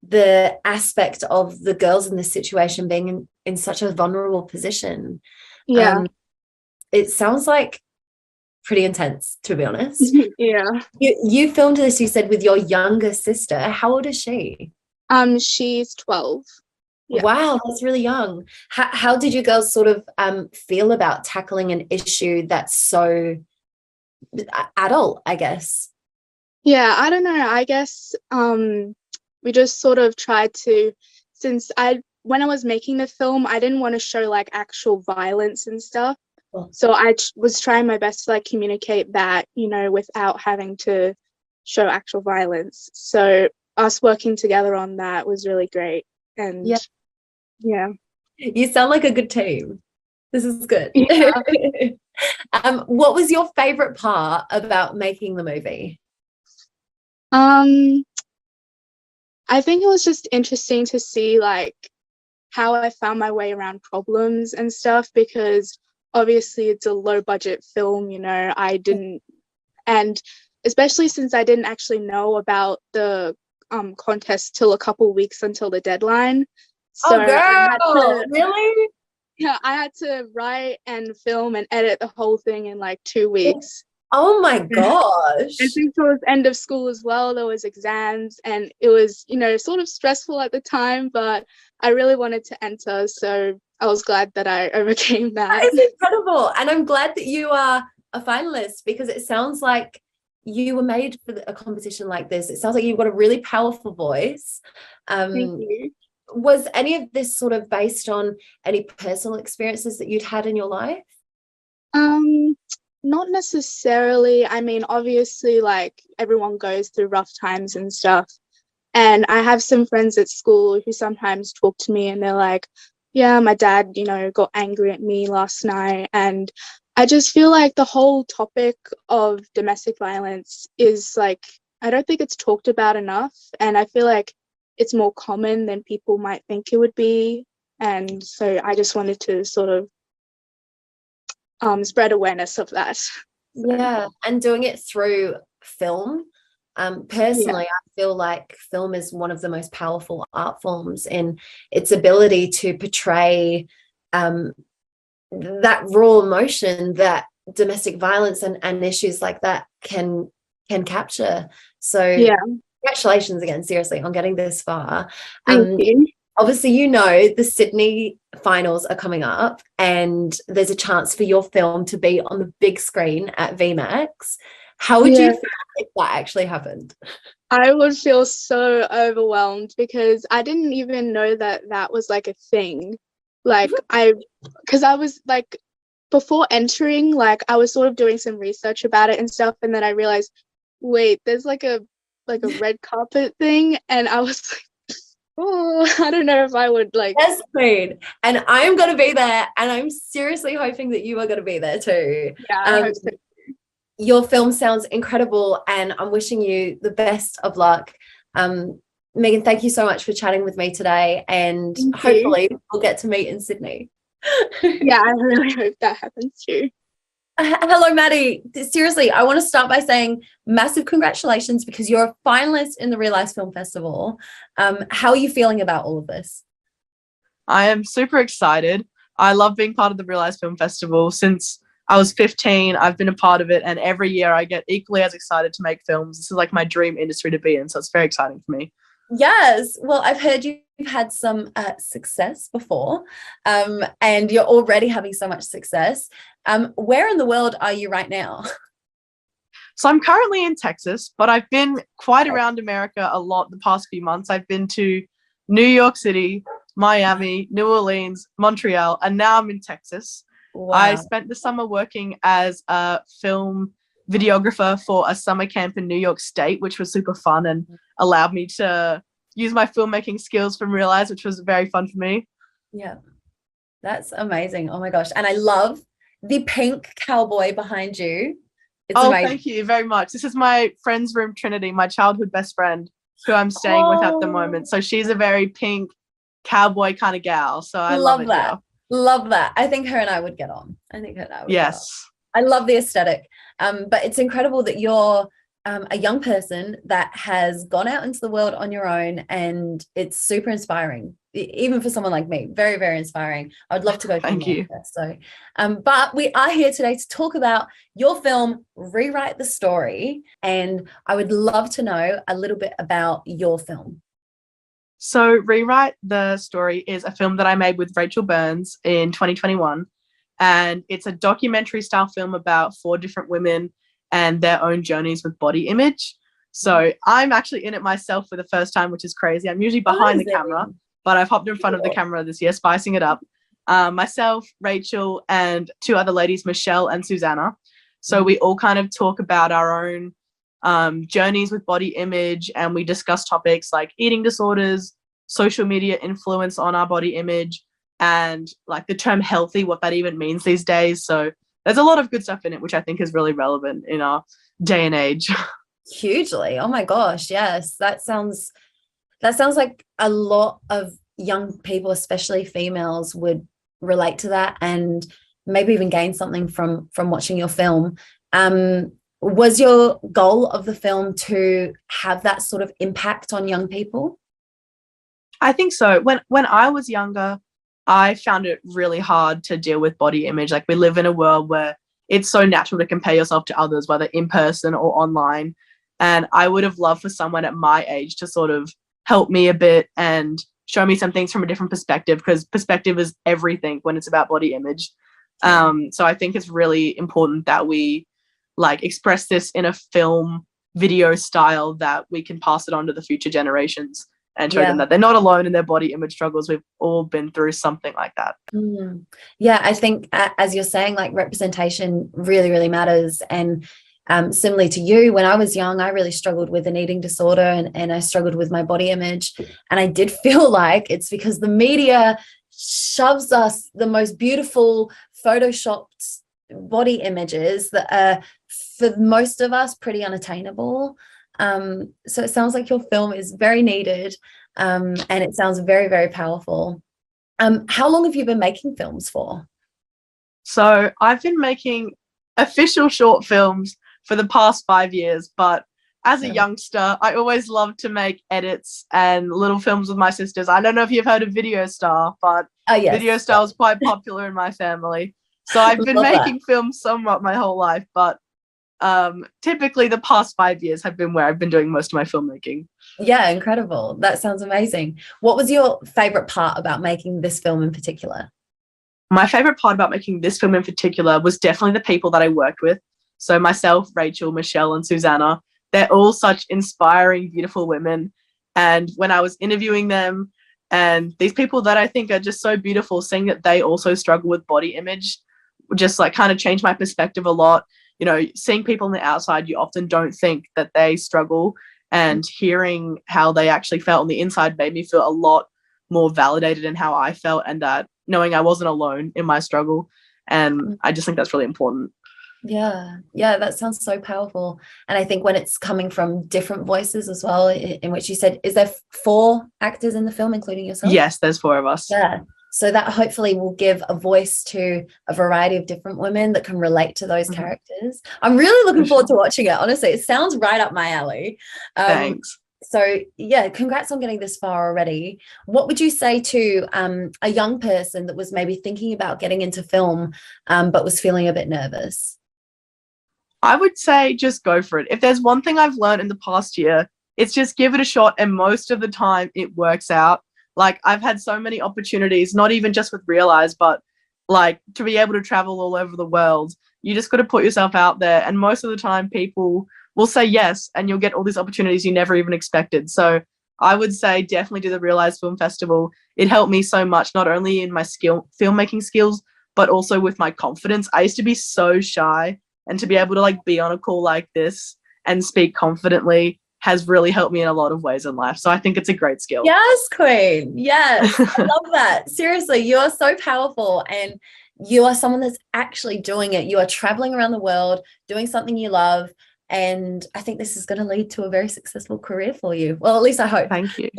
[SPEAKER 1] the aspect of the girls in this situation being in such a vulnerable position. It sounds like pretty intense, to be honest. You filmed this, you said, with your younger sister. How old is she?
[SPEAKER 6] She's 12.
[SPEAKER 1] Wow, that's really young. How did you girls sort of feel about tackling an issue that's so adult, I guess?
[SPEAKER 6] Yeah, I don't know. I guess we just sort of tried to, when I was making the film, I didn't want to show like actual violence and stuff. So I was trying my best to like communicate that, you know, without having to show actual violence. So us working together on that was really great. And yeah.
[SPEAKER 1] You sound like a good team. This is good. What was your favorite part about making the movie?
[SPEAKER 6] I think it was just interesting to see like how I found my way around problems and stuff, because obviously it's a low budget film, you know. And especially since I didn't actually know about the contest till a couple weeks until the deadline. So
[SPEAKER 1] really?
[SPEAKER 6] Yeah, I had to write and film and edit the whole thing in like 2 weeks.
[SPEAKER 1] Oh my gosh.
[SPEAKER 6] I think it was end of school as well. There was exams and it was, you know, sort of stressful at the time, but I really wanted to enter. So I was glad that I overcame that.
[SPEAKER 1] That is incredible. And I'm glad that you are a finalist, because it sounds like you were made for a competition like this. It sounds like you've got a really powerful voice.
[SPEAKER 6] Thank you.
[SPEAKER 1] Was any of this sort of based on any personal experiences that you'd had in your life?
[SPEAKER 6] Not necessarily. I mean, obviously, like everyone goes through rough times and stuff. And I have some friends at school who sometimes talk to me and they're like, yeah, my dad, you know, got angry at me last night. And I just feel like the whole topic of domestic violence is like, I don't think it's talked about enough. And I feel like it's more common than people might think it would be. And so I just wanted to sort of spread awareness of that.
[SPEAKER 1] Yeah, and doing it through film. Personally, I feel like film is one of the most powerful art forms in its ability to portray that raw emotion that domestic violence and issues like that can capture. So congratulations again, seriously, on getting this far.
[SPEAKER 6] Thank you.
[SPEAKER 1] Obviously, you know, the Sydney finals are coming up and there's a chance for your film to be on the big screen at VMAX. How would you feel if that actually happened?
[SPEAKER 6] I would feel so overwhelmed because I didn't even know that that was like a thing. Like because I was like, before entering, like I was sort of doing some research about it and stuff. And then I realized, wait, there's like a red carpet thing. And I was like, oh, I don't know if I would like.
[SPEAKER 1] Yes, Queen. And I'm going to be there. And I'm seriously hoping that you are going to be there too.
[SPEAKER 6] Yeah, I hope so.
[SPEAKER 1] Your film sounds incredible. And I'm wishing you the best of luck. Megan, thank you so much for chatting with me today, and
[SPEAKER 6] Thank you.
[SPEAKER 1] hopefully we'll get to meet in Sydney.
[SPEAKER 6] Yeah, I really hope that happens too.
[SPEAKER 1] Hello, Maddie. Seriously, I want to start by saying massive congratulations because you're a finalist in the Reelise Film Festival. How are you feeling about all of this?
[SPEAKER 7] I am super excited. I love being part of the Reelise Film Festival. Since I was 15, I've been a part of it, and every year I get equally as excited to make films. This is like my dream industry to be in, so it's very exciting for me.
[SPEAKER 1] Yes. Well, I've heard you've had some success before, and you're already having so much success. Where in the world are you right now?
[SPEAKER 7] So I'm currently in Texas, but I've been quite around America a lot the past few months. I've been to New York City, Miami, New Orleans, Montreal, and now I'm in Texas.
[SPEAKER 1] Wow.
[SPEAKER 7] I spent the summer working as a film videographer for a summer camp in New York State, which was super fun and allowed me to use my filmmaking skills from Reelise, which was very fun for me.
[SPEAKER 1] Yeah, that's amazing. Oh my gosh. And I love the pink cowboy behind you. It's amazing.
[SPEAKER 7] Thank you very much. This is my friend's room, Trinity, my childhood best friend, who I'm staying with at the moment. So she's a very pink cowboy kind of gal. So I love it.
[SPEAKER 1] that.
[SPEAKER 7] Yeah.
[SPEAKER 1] Love that. I think her and I would get on.
[SPEAKER 7] Yes.
[SPEAKER 1] I love the aesthetic. But it's incredible that you're a young person that has gone out into the world on your own, and it's super inspiring, even for someone like me. Very, very inspiring. I would love to go.
[SPEAKER 7] Thank you.
[SPEAKER 1] So, but we are here today to talk about your film, Rewrite the Story, and I would love to know a little bit about your film.
[SPEAKER 7] So Rewrite the Story is a film that I made with Rachel Burns in 2021. And it's a documentary style film about 4 different women and their own journeys with body image. So I'm actually in it myself for the first time, which is crazy. I'm usually behind the camera, but I've hopped in front of the camera this year, spicing it up. Myself, Rachel, and 2 other ladies, Michelle and Susanna. So we all kind of talk about our own journeys with body image, and we discuss topics like eating disorders, social media influence on our body image, and like the term healthy, what that even means these days. So there's a lot of good stuff in it, which I think is really relevant in our day and age.
[SPEAKER 1] Hugely. Oh my gosh. Yes. That sounds like a lot of young people, especially females, would relate to that and maybe even gain something from watching your film. Was your goal of the film to have that sort of impact on young people?
[SPEAKER 7] I think so. When I was younger, I found it really hard to deal with body image. Like, we live in a world where it's so natural to compare yourself to others, whether in person or online. And I would have loved for someone at my age to sort of help me a bit and show me some things from a different perspective, because perspective is everything when it's about body image. So I think it's really important that we like express this in a film video style that we can pass it on to the future generations and show them that they're not alone in their body image struggles. We've all been through something like that.
[SPEAKER 1] Yeah, I think as you're saying, like, representation really, really matters. And similarly to you, when I was young, I really struggled with an eating disorder, and I struggled with my body image. And I did feel like it's because the media shoves us the most beautiful photoshopped body images that are, for most of us, pretty unattainable. So it sounds like your film is very needed, and it sounds very, very powerful. How long have you been making films for?
[SPEAKER 7] So I've been making official short films for the past 5 years, but as a youngster, I always loved to make edits and little films with my sisters. I don't know if you've heard of Video Star, but Video Star is quite popular in my family. So I've been making films somewhat my whole life, but typically the past 5 years have been where I've been doing most of my filmmaking.
[SPEAKER 1] Yeah, incredible. That sounds amazing. What was your favorite part about making this film in particular?
[SPEAKER 7] My favorite part about making this film in particular was definitely the people that I worked with. So myself, Rachel, Michelle, and Susanna, they're all such inspiring, beautiful women. And when I was interviewing them, and these people that I think are just so beautiful, seeing that they also struggle with body image, just like kind of changed my perspective a lot. You know, seeing people on the outside, you often don't think that they struggle, and hearing how they actually felt on the inside made me feel a lot more validated in how I felt, and that knowing I wasn't alone in my struggle. And I just think that's really important.
[SPEAKER 1] Yeah, that sounds so powerful. And I think when it's coming from different voices as well, in which you said, is there 4 actors in the film, including yourself?
[SPEAKER 7] Yes, there's 4 of us.
[SPEAKER 1] Yeah. So that hopefully will give a voice to a variety of different women that can relate to those characters. I'm really looking forward to watching it. Honestly, it sounds right up my alley.
[SPEAKER 7] Thanks.
[SPEAKER 1] So yeah, congrats on getting this far already. What would you say to a young person that was maybe thinking about getting into film, but was feeling a bit nervous?
[SPEAKER 7] I would say just go for it. If there's one thing I've learned in the past year, it's just give it a shot, and most of the time it works out. Like, I've had so many opportunities, not even just with Reelise, but like to be able to travel all over the world. You just got to put yourself out there, and most of the time people will say yes, and you'll get all these opportunities you never even expected. So I would say definitely do the Reelise Film Festival. It helped me so much, not only in my filmmaking skills, but also with my confidence. I used to be so shy, and to be able to like be on a call like this and speak confidently has really helped me in a lot of ways in life. So I think it's a great skill.
[SPEAKER 1] Yes, Queen. Yes. I love that. Seriously, you are so powerful, and you are someone that's actually doing it. You are traveling around the world, doing something you love. And I think this is going to lead to a very successful career for you. Well, at least I hope.
[SPEAKER 7] Thank you.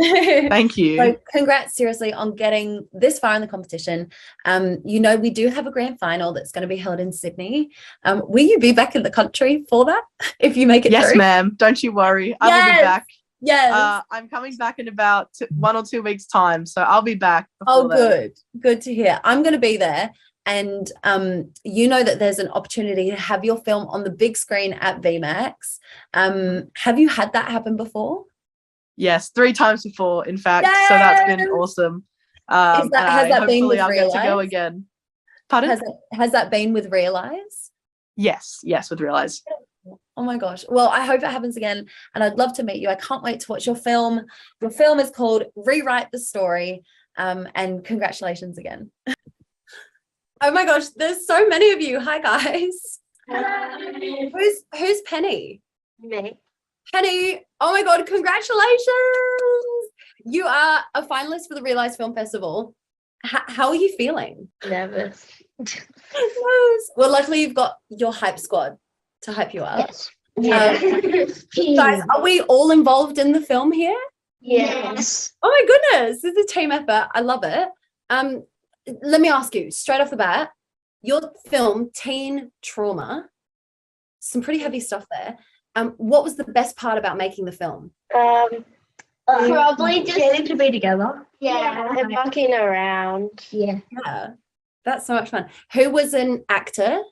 [SPEAKER 7] Thank you.
[SPEAKER 1] So congrats, seriously, on getting this far in the competition. We do have a grand final that's going to be held in Sydney. Will you be back in the country for that if you make it
[SPEAKER 7] Yes,
[SPEAKER 1] through?
[SPEAKER 7] ma'am. Don't you worry. I will be back.
[SPEAKER 1] Yes.
[SPEAKER 7] I'm coming back in about 1 or 2 weeks' time, so I'll be back.
[SPEAKER 1] Oh,
[SPEAKER 7] then.
[SPEAKER 1] Good to hear. I'm going to be there. And that there's an opportunity to have your film on the big screen at VMAX. Have you had that happen before?
[SPEAKER 7] Yes, 3 times before, in fact.
[SPEAKER 1] Yes!
[SPEAKER 7] So that's been awesome.
[SPEAKER 1] Has that been with
[SPEAKER 7] I'll get to go
[SPEAKER 1] Reelise?
[SPEAKER 7] again. Pardon?
[SPEAKER 1] Has that been with Reelise?
[SPEAKER 7] Yes, with Reelise.
[SPEAKER 1] Oh my gosh. Well, I hope it happens again, and I'd love to meet you. I can't wait to watch your film. Your film is called Rewrite the Story, and congratulations again. Oh my gosh, there's so many of you. Hi guys.
[SPEAKER 8] Hi.
[SPEAKER 1] Who's Penny?
[SPEAKER 8] Me.
[SPEAKER 1] Penny, oh my God, congratulations. You are a finalist for the Reelise Film Festival. How are you feeling?
[SPEAKER 8] Nervous.
[SPEAKER 1] Yes. Well, luckily you've got your hype squad to hype you up.
[SPEAKER 8] Yes.
[SPEAKER 1] Guys, are we all involved in the film here?
[SPEAKER 8] Yes.
[SPEAKER 1] Oh my goodness, this is a team effort. I love it. Let me ask you straight off the bat, your film, Teen Trauma, some pretty heavy stuff there. What was the best part about making the film?
[SPEAKER 8] Probably just getting to be together. Yeah, and walking around. Yeah.
[SPEAKER 1] That's so much fun. Who was an actor?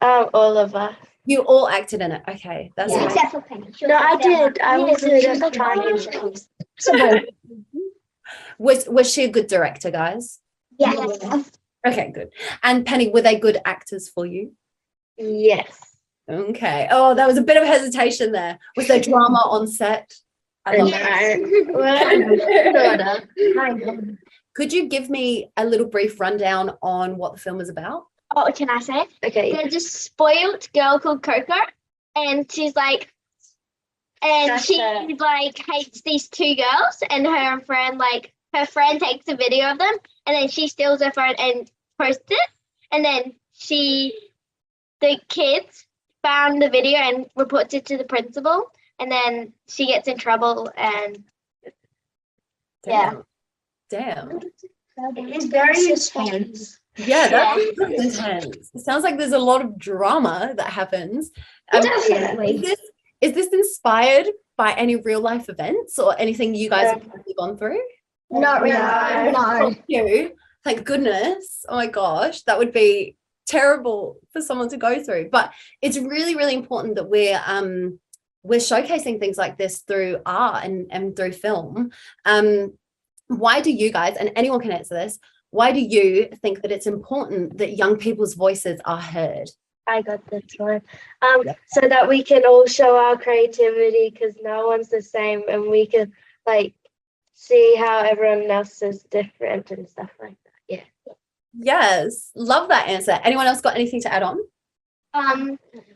[SPEAKER 8] All of us.
[SPEAKER 1] You all acted in it. Okay, that's
[SPEAKER 8] Yeah.
[SPEAKER 1] nice.
[SPEAKER 8] Except for Penny. No, I did. I was just trying.
[SPEAKER 1] Was she a good director, guys?
[SPEAKER 8] Yes.
[SPEAKER 1] Okay, good. And Penny, were they good actors for you?
[SPEAKER 8] Yes.
[SPEAKER 1] Okay. Oh, that was a bit of hesitation there. Was there drama on set? I love it. Could you give me a little brief rundown on what the film is about?
[SPEAKER 8] Oh, can I say?
[SPEAKER 1] Okay.
[SPEAKER 8] There's a spoiled girl called Coco, and she's like, hates these 2 girls, and her friend takes a video of them, and then she steals her phone and posts it, and then the kids found the video and reports it to the principal, and then she gets in trouble, and
[SPEAKER 1] Damn.
[SPEAKER 8] It's very intense.
[SPEAKER 1] Yeah, that's intense. It sounds like there's a lot of drama that happens.
[SPEAKER 8] Definitely.
[SPEAKER 1] Is this inspired by any real life events or anything you guys have probably gone through?
[SPEAKER 8] Not really. No.
[SPEAKER 1] You? Thank goodness. Oh my gosh, that would be terrible for someone to go through. But it's really, really important that we're showcasing things like this through art and through film. Why do you guys, and anyone can answer this, why do you think that it's important that young people's voices are heard?
[SPEAKER 8] I got this one. So that we can all show our creativity, because no one's the same, and we can see how everyone else is different and stuff like that. Yeah.
[SPEAKER 1] Yes, love that answer. Anyone else got anything to add on?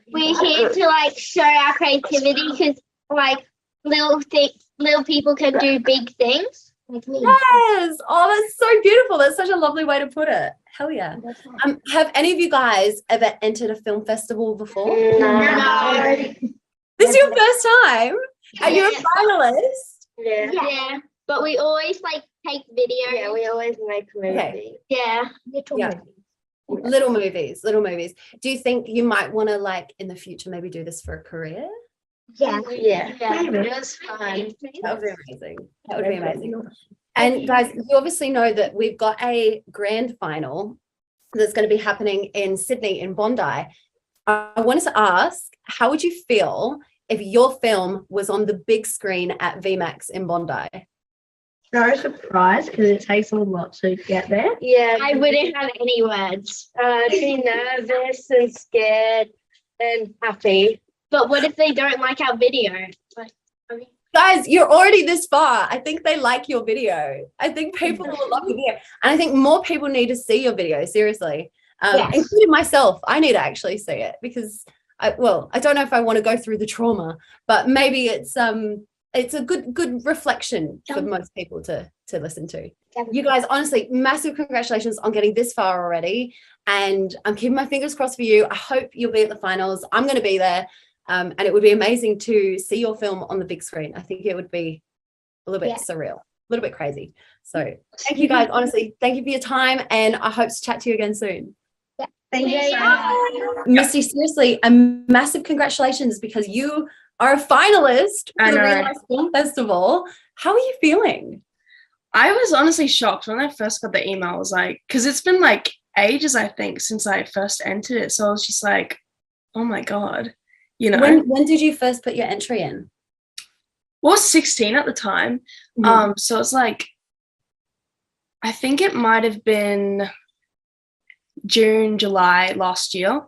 [SPEAKER 8] We're here to show our creativity, because little people can do big things. Like me.
[SPEAKER 1] Yes. Oh, that's so beautiful. That's such a lovely way to put it. Hell yeah. Have any of you guys ever entered a film festival before?
[SPEAKER 8] No.
[SPEAKER 1] This is your first time? And you're a
[SPEAKER 8] Yeah.
[SPEAKER 1] finalist?
[SPEAKER 8] Yeah. But we always like take videos.
[SPEAKER 9] Yeah, we always make movies.
[SPEAKER 1] Okay.
[SPEAKER 8] Yeah.
[SPEAKER 1] Little movies. Do you think you might want to, like, in the future maybe do this for a career?
[SPEAKER 9] Yeah.
[SPEAKER 8] Maybe.
[SPEAKER 9] It was fun.
[SPEAKER 1] That would be amazing. That would be amazing. And guys, you obviously know that we've got a grand final that's going to be happening in Sydney, in Bondi. I wanted to ask, how would you feel if your film was on the big screen at VMAX in Bondi?
[SPEAKER 9] Very surprised because it takes a lot to get there.
[SPEAKER 8] Yeah. I wouldn't have any words.
[SPEAKER 9] Be nervous and scared and happy.
[SPEAKER 8] But what if they don't like our video?
[SPEAKER 1] Guys, you're already this far. I think they like your video. I think people will love your video. And I think more people need to see your video, seriously.
[SPEAKER 8] Yes.
[SPEAKER 1] Including myself. I need to actually see it because I don't know if I want to go through the trauma, but maybe it's a good reflection for most people to listen to. You guys, honestly, massive congratulations on getting this far already. And I'm keeping my fingers crossed for you. I hope you'll be at the finals. I'm going to be there. And it would be amazing to see your film on the big screen. I think it would be a little bit surreal, a little bit crazy. So thank you guys. Honestly, thank you for your time. And I hope to chat to you again soon.
[SPEAKER 9] Thank you so much.
[SPEAKER 1] Misty, seriously, a massive congratulations because you are a finalist for the Reelise Film Festival. How are you feeling?
[SPEAKER 7] I was honestly shocked when I first got the email. I was like, because it's been like ages, I think, since I first entered it. So I was just like, oh my God. You know,
[SPEAKER 1] when did you first put your entry in?
[SPEAKER 7] Well, I was 16 at the time. So it's like, I think it might have been June, July last year.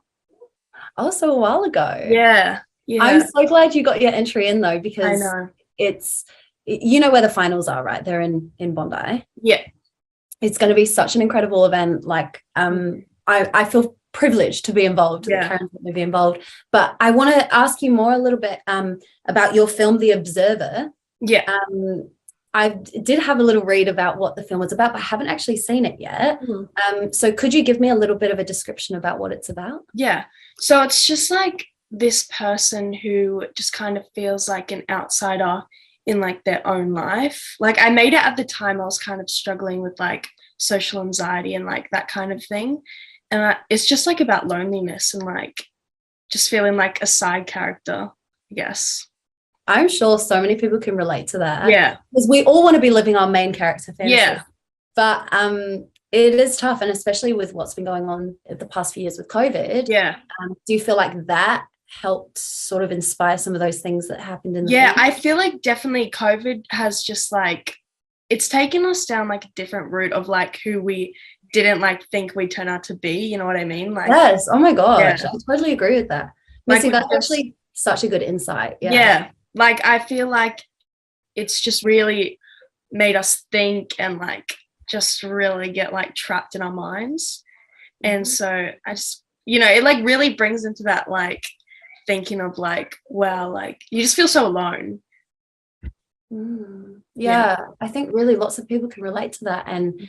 [SPEAKER 1] Oh, so a while ago.
[SPEAKER 7] Yeah.
[SPEAKER 1] I'm so glad you got your entry in though, because
[SPEAKER 7] I know.
[SPEAKER 1] it's, you know where the finals are, right? They're in Bondi.
[SPEAKER 7] Yeah.
[SPEAKER 1] It's going to be such an incredible event. Like, I feel privileged to be involved, to be involved. But I want to ask you more a little bit about your film, The Observer.
[SPEAKER 7] Yeah.
[SPEAKER 1] I did have a little read about what the film was about, but I haven't actually seen it yet. So could you give me a little bit of a description about what it's about?
[SPEAKER 7] Yeah. So it's just like this person who just kind of feels like an outsider in like their own life. Like I made it at the time I was kind of struggling with like social anxiety and like that kind of thing. And it's just like about loneliness and like just feeling like a side character, I guess.
[SPEAKER 1] I'm sure so many people can relate to that.
[SPEAKER 7] Yeah.
[SPEAKER 1] Because we all want to be living our main character fantasy.
[SPEAKER 7] Yeah.
[SPEAKER 1] But it is tough, and especially with what's been going on the past few years with COVID.
[SPEAKER 7] Yeah.
[SPEAKER 1] Do you feel like that helped sort of inspire some of those things that happened in the
[SPEAKER 7] film?
[SPEAKER 1] film?
[SPEAKER 7] I feel like definitely COVID has just like, it's taken us down like a different route of like who we didn't like think we turn out to be, you know what I mean? Like,
[SPEAKER 1] yes. Oh my gosh, I totally agree with that. Missy, that's actually such a good insight.
[SPEAKER 7] Yeah. Like I feel like it's just really made us think and like just really get like trapped in our minds. And so I just, you know, it like really brings into that like thinking of like, wow, like you just feel so alone.
[SPEAKER 1] Yeah, I think really lots of people can relate to that, and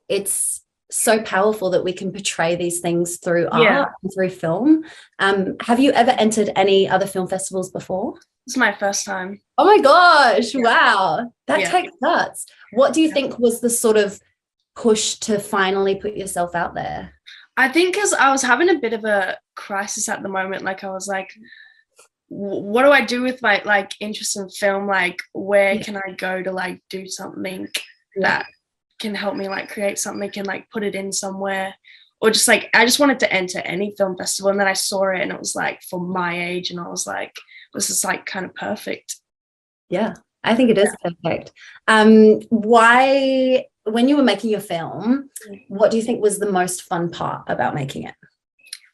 [SPEAKER 1] it's so powerful that we can portray these things through art and through film. Have you ever entered any other film festivals before?
[SPEAKER 7] It's my first time.
[SPEAKER 1] Oh my gosh, wow, that takes guts. What do you think was the sort of push to finally put yourself out there?
[SPEAKER 7] I think because I was having a bit of a crisis at the moment. Like I was like, what do I do with my like interest in film? Like where can I go to like do something that can help me like create something and like put it in somewhere? Or just like I just wanted to enter any film festival, and then I saw it and it was like for my age, and I was like, this is like kind of perfect.
[SPEAKER 1] Yeah, I think it is perfect. Why, when you were making your film, what do you think was the most fun part about making it?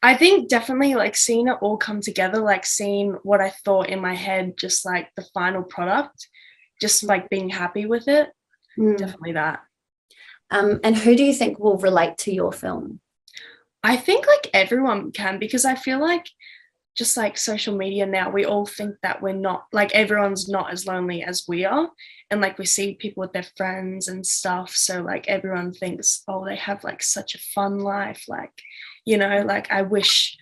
[SPEAKER 7] I think definitely like seeing it all come together, like seeing what I thought in my head, just like the final product, just like being happy with it. Definitely that.
[SPEAKER 1] And who do you think will relate to your film?
[SPEAKER 7] I think like everyone can, because I feel like
[SPEAKER 10] just like social media now, we all think that we're not, like, everyone's not as lonely as we are. And like we see people with their friends and stuff. So like everyone thinks, oh, they have like such a fun life. Like, you know, like I wish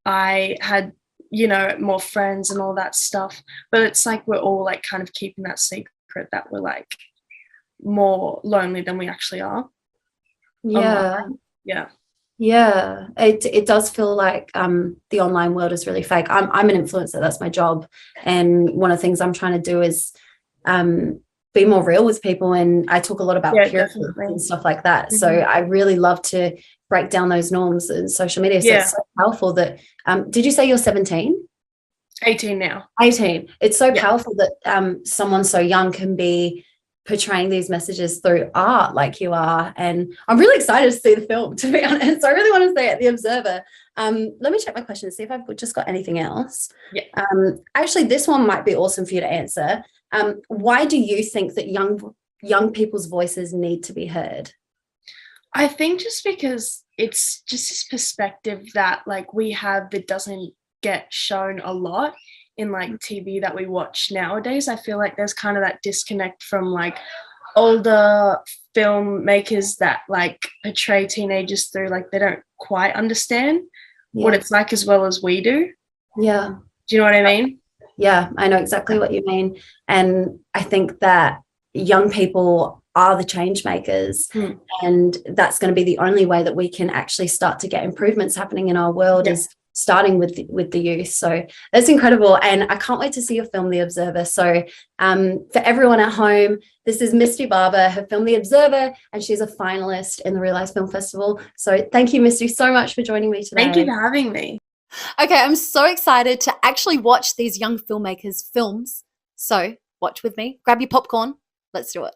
[SPEAKER 10] I had, you know, more friends and all that stuff. But it's like we're all like kind of keeping that secret that we're like more lonely than we actually are.
[SPEAKER 1] Yeah.
[SPEAKER 10] Yeah.
[SPEAKER 1] Yeah, it does feel like the online world is really fake. I'm an influencer, that's my job, and one of the things I'm trying to do is be more real with people, and I talk a lot about purity and stuff like that. So I really love to break down those norms in social media. So it's so powerful that did you say you're 17?
[SPEAKER 10] 18 now.
[SPEAKER 1] 18. It's so powerful that someone so young can be portraying these messages through art like you are, and I'm really excited to see the film, to be honest. I really want to see it, The Observer. Let me check my questions, see if I've just got anything else. Actually, this one might be awesome for you to answer. Why do you think that young people's voices need to be heard?
[SPEAKER 10] I think just because it's just this perspective that like we have that doesn't get shown a lot in like TV that we watch nowadays. I feel like there's kind of that disconnect from like older filmmakers that like portray teenagers through like they don't quite understand what it's like as well as we do.
[SPEAKER 1] Yeah.
[SPEAKER 10] Do you know what I mean?
[SPEAKER 1] Yeah, I know exactly what you mean. And I think that young people are the change makers, and that's going to be the only way that we can actually start to get improvements happening in our world is starting with the youth. So that's incredible, and I can't wait to see your film, The Observer. So for everyone at home, this is Misty Barber, her film The Observer, and she's a finalist in the Reelise Film Festival. So thank you, Misty, so much for joining me today.
[SPEAKER 10] Thank you for having me.
[SPEAKER 1] Okay, I'm so excited to actually watch these young filmmakers' films. So watch with me, grab your popcorn, let's do it.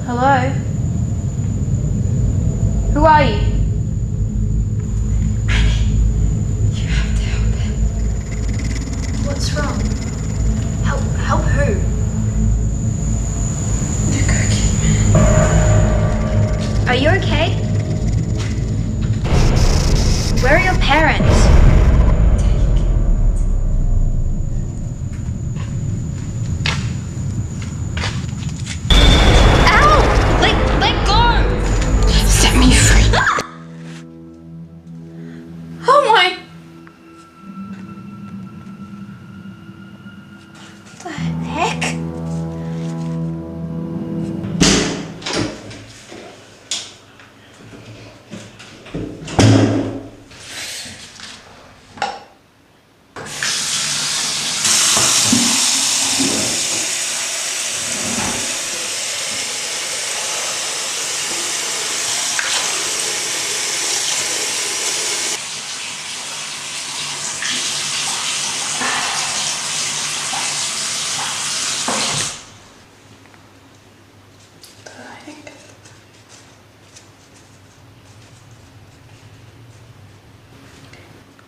[SPEAKER 11] Hello? Who are you?
[SPEAKER 12] You have to help him. What's wrong? Help who? The Crooked Man. Are you okay? Where are your parents?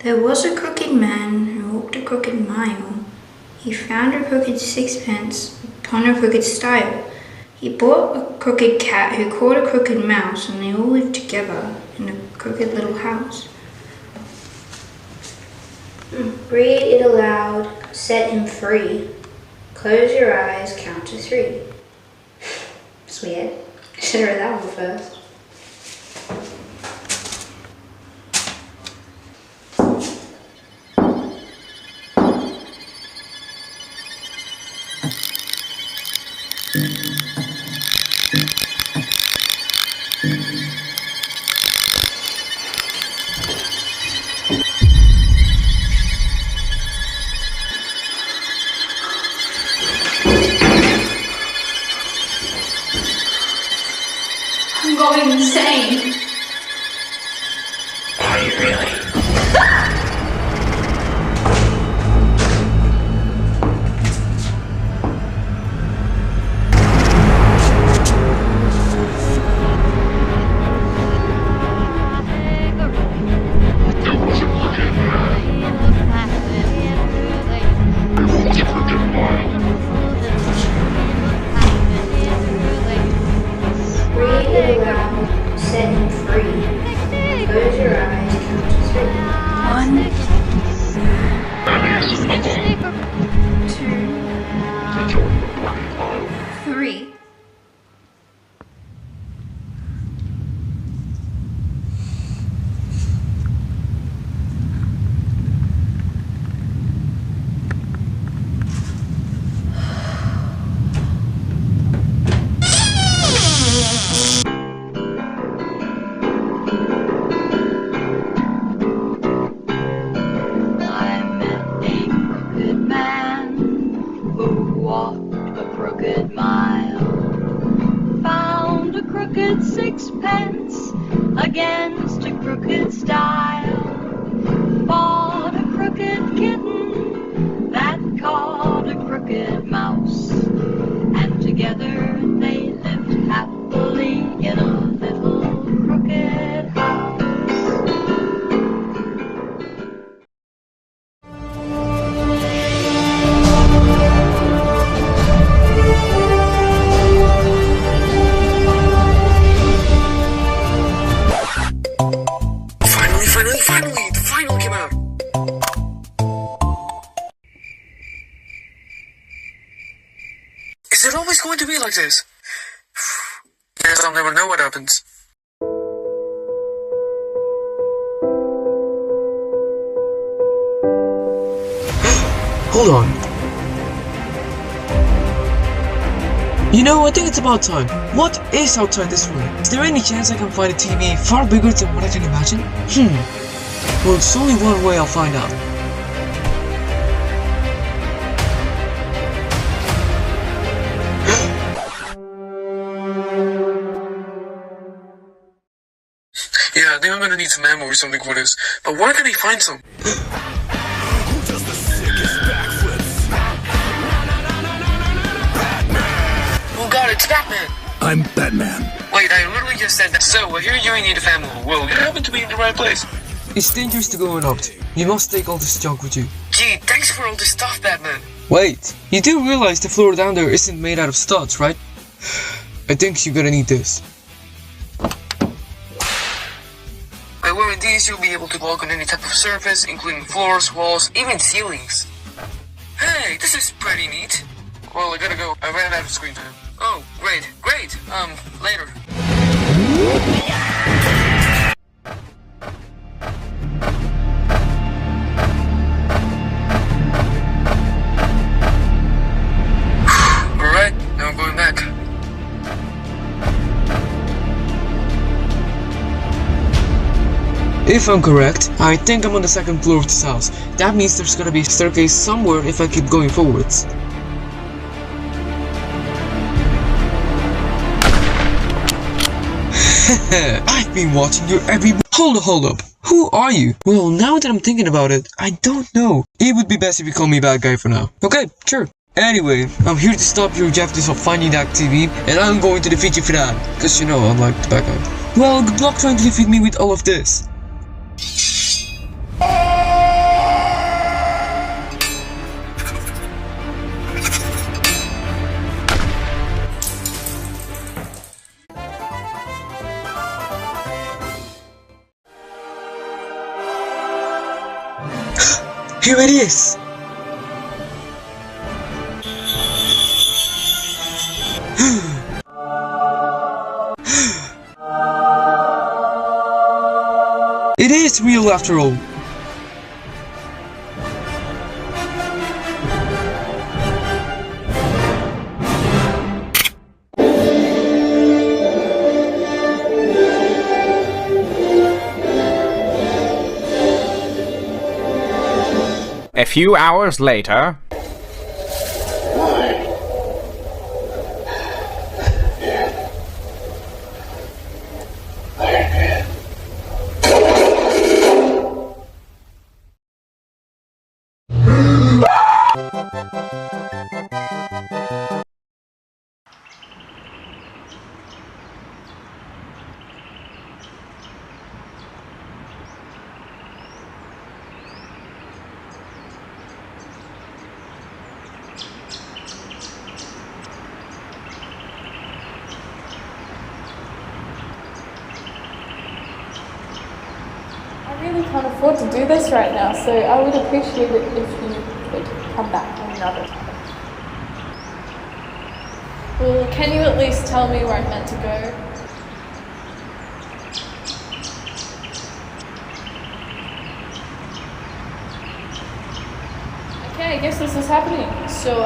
[SPEAKER 12] There was a crooked man who walked a crooked mile. He found a crooked sixpence upon a crooked stile. He bought a crooked cat who caught a crooked mouse, and they all lived together in a crooked little house. Read it aloud, set him free. Close your eyes, count to 3. It's weird. I should have read that one first.
[SPEAKER 11] Against a crooked style, bought a crooked kitten that caught a crooked mouse, and together they lived happily in a little crooked house.
[SPEAKER 3] Finally, the final came out. Is it always going to be like this? Guess I'll never know what happens. Hold on. You know, I think it's about time. What is outside this room? Is there any chance I can find a TV far bigger than what I can imagine? Well, it's only one way I'll find out. Yeah, I think I'm gonna need some ammo or something for this. But where can I find some? Oh god, it's Batman!
[SPEAKER 13] I'm Batman.
[SPEAKER 3] Wait, I literally just said that. So, I hear you need a ammo. Well, you happen to be in the right place. It's dangerous to go unarmed. You must take all this junk with you. Gee, thanks for all this stuff, Batman. Wait, you do realize the floor down there isn't made out of studs, right? I think you're gonna need this. By wearing these, you'll be able to walk on any type of surface, including floors, walls, even ceilings. Hey, this is pretty neat. Well, I gotta go. I ran out of screen time. Oh, great. Later. Alright, now I'm going back. If I'm correct, I think I'm on the second floor of this house. That means there's gotta be a staircase somewhere if I keep going forwards. I've been watching your every... Hold up. Who are you? Well, now that I'm thinking about it, I don't know. It would be best if you call me bad guy for now. Okay, sure. Anyway, I'm here to stop your objectives of finding that TV, and I'm going to defeat you for that. Cause you know, I'm like the bad guy. Well, good luck trying to defeat me with all of this. Here it is! It is real after all!
[SPEAKER 14] A few hours later...
[SPEAKER 4] can't afford to do this right now, so I would appreciate it if you could come back another time. Well, can you at least tell me where I'm meant to go? Okay, I guess this is happening. So,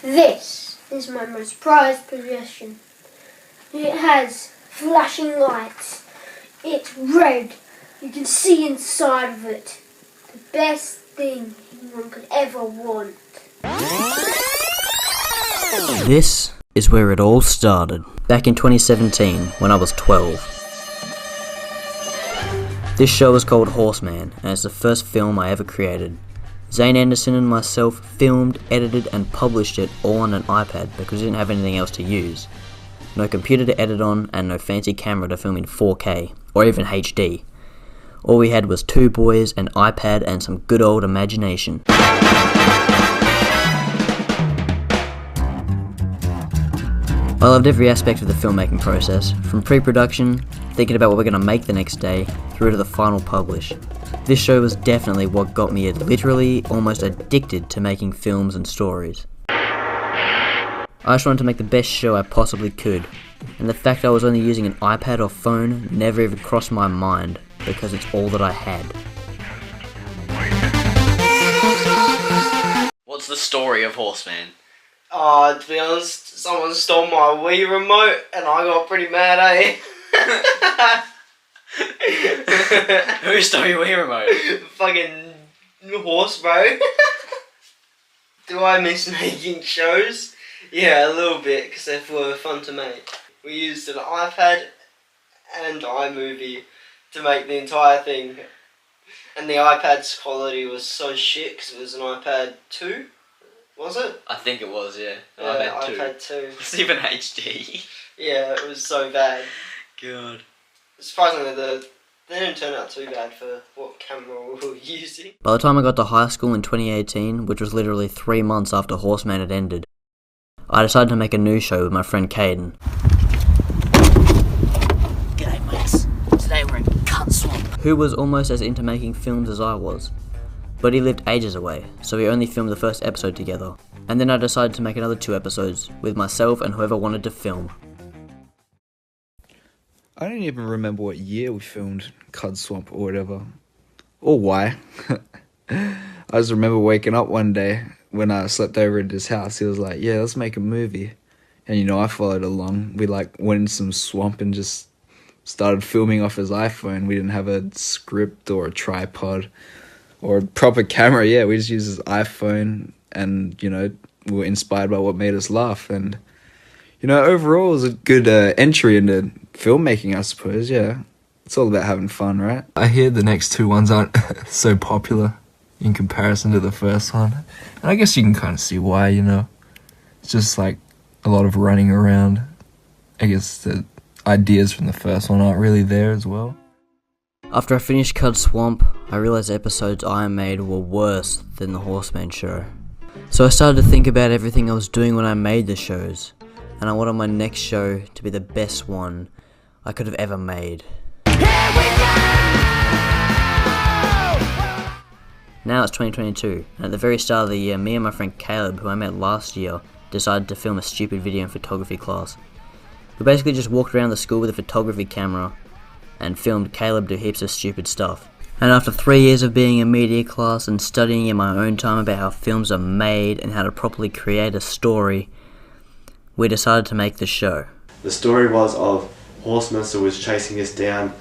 [SPEAKER 13] This is my most prized possession. It has flashing lights. It's red. You can see inside of it. The best thing anyone could ever want.
[SPEAKER 15] This is where it all started, back in 2017 when I was 12. This show is called Horseman, and it's the first film I ever created. Zane Anderson and myself filmed, edited and published it all on an iPad because we didn't have anything else to use. No computer to edit on and no fancy camera to film in 4K, or even HD. All we had was 2 boys, an iPad and some good old imagination. I loved every aspect of the filmmaking process, from pre-production, thinking about what we're going to make the next day, through to the final publish. This show was definitely what got me literally almost addicted to making films and stories. I just wanted to make the best show I possibly could, and the fact I was only using an iPad or phone never even crossed my mind, because it's all that I had.
[SPEAKER 16] What's the story of Horseman?
[SPEAKER 17] To be honest, someone stole my Wii remote and I got pretty mad, eh?
[SPEAKER 16] Who stole your Wii remote?
[SPEAKER 17] Fucking horse, bro. Do I miss making shows? Yeah, a little bit, because they were fun to make. We used an iPad and iMovie to make the entire thing. And the iPad's quality was so shit, because it was an iPad 2. Was it?
[SPEAKER 16] I think it was, yeah.
[SPEAKER 17] Yeah,
[SPEAKER 16] iPad 2. It's even HD.
[SPEAKER 17] Yeah, it was so bad.
[SPEAKER 16] God.
[SPEAKER 17] Surprisingly, they didn't turn out too bad for what camera we were using.
[SPEAKER 15] By the time I got to high school in 2018, which was literally 3 months after Horseman had ended, I decided to make a new show with my friend Caden.
[SPEAKER 18] G'day mates, today we're in Cut Swamp.
[SPEAKER 15] Who was almost as into making films as I was. But he lived ages away, so we only filmed the first episode together. And then I decided to make another 2 episodes, with myself and whoever wanted to film.
[SPEAKER 19] I don't even remember what year we filmed Cud Swamp or whatever. Or why. I just remember waking up one day when I slept over at his house. He was like, yeah, let's make a movie. And I followed along. We went in some swamp and just started filming off his iPhone. We didn't have a script or a tripod or a proper camera. Yeah, we just used his iPhone and, we were inspired by what made us laugh. And, overall it was a good entry into filmmaking, I suppose, yeah. It's all about having fun, right?
[SPEAKER 20] I hear the next 2 ones aren't so popular in comparison to the first one. And I guess you can kind of see why, It's just like a lot of running around. I guess the ideas from the first one aren't really there as well.
[SPEAKER 15] After I finished Cud Swamp, I realised the episodes I made were worse than the Horseman show. So I started to think about everything I was doing when I made the shows, and I wanted my next show to be the best one I could have ever made. Now it's 2022, and at the very start of the year, me and my friend Caleb, who I met last year, decided to film a stupid video in photography class. We basically just walked around the school with a photography camera and filmed Caleb do heaps of stupid stuff. And after 3 years of being in media class and studying in my own time about how films are made and how to properly create a story, we decided to make the show.
[SPEAKER 21] The story was of Horseman who was chasing us down,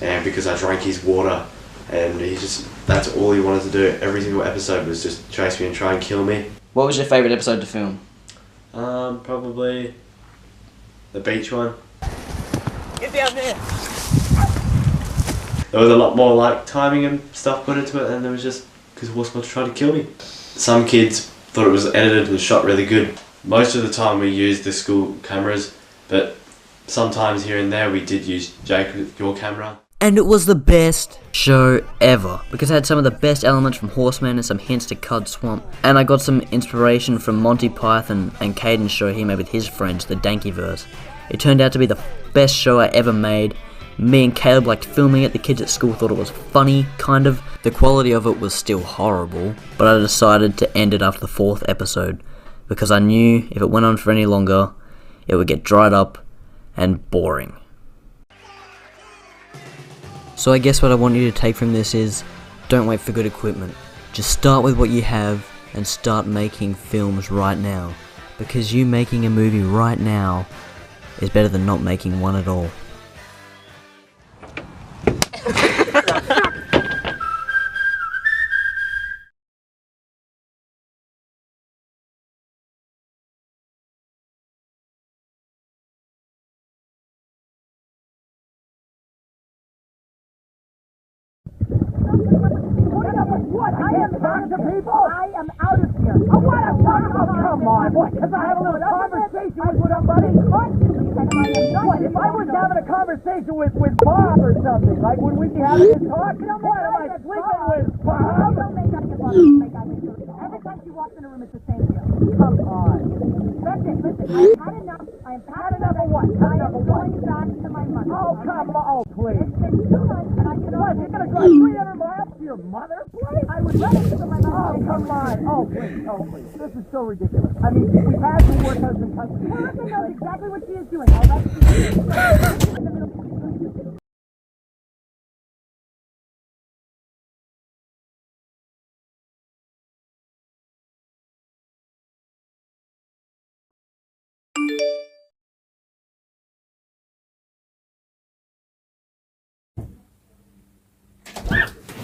[SPEAKER 21] and because I drank his water, and that's all he wanted to do. Every single episode was just chase me and try and kill me.
[SPEAKER 16] What was your favourite episode to film?
[SPEAKER 21] Probably the beach one.
[SPEAKER 18] Get down there!
[SPEAKER 21] There was a lot more timing and stuff put into it, and there was just because Horseman tried to kill me. Some kids thought it was edited and shot really good. Most of the time we used the school cameras, but sometimes here and there we did use Jake with your camera.
[SPEAKER 15] And it was the best show ever, because it had some of the best elements from Horseman and some hints to Cud Swamp. And I got some inspiration from Monty Python and Caden's show he made with his friends, the Dankyverse. It turned out to be the best show I ever made. Me and Caleb liked filming it, the kids at school thought it was funny, kind of. The quality of it was still horrible, but I decided to end it after the 4th episode, because I knew if it went on for any longer, it would get dried up and boring. So I guess what I want you to take from this is, don't wait for good equipment. Just start with what you have and start making films right now. Because you making a movie right now is better than not making one at all.
[SPEAKER 18] What? I am talking to people? I am out of here. Oh, what? I'm talking to come on, boy. Because I have a little conversation with somebody. What? If I was having a conversation with Bob or something, like would we be having this talk? What? Am I sleeping with Bob? Don't make up the Bob. Every time she walks in a room, it's the same deal. Come on. Listen, I've had enough. I've had enough of what? Had enough of what? Going back to my mother. Oh, come on. Oh, please. It's been 2 months and I cannot. What? You're going to drive 300 miles to your mother's place? I would rather live with my mother. Oh, come on. Oh, please. Oh, please. This is so ridiculous. I mean, we've had some work husband custody. Melissa knows exactly what she is doing, all right?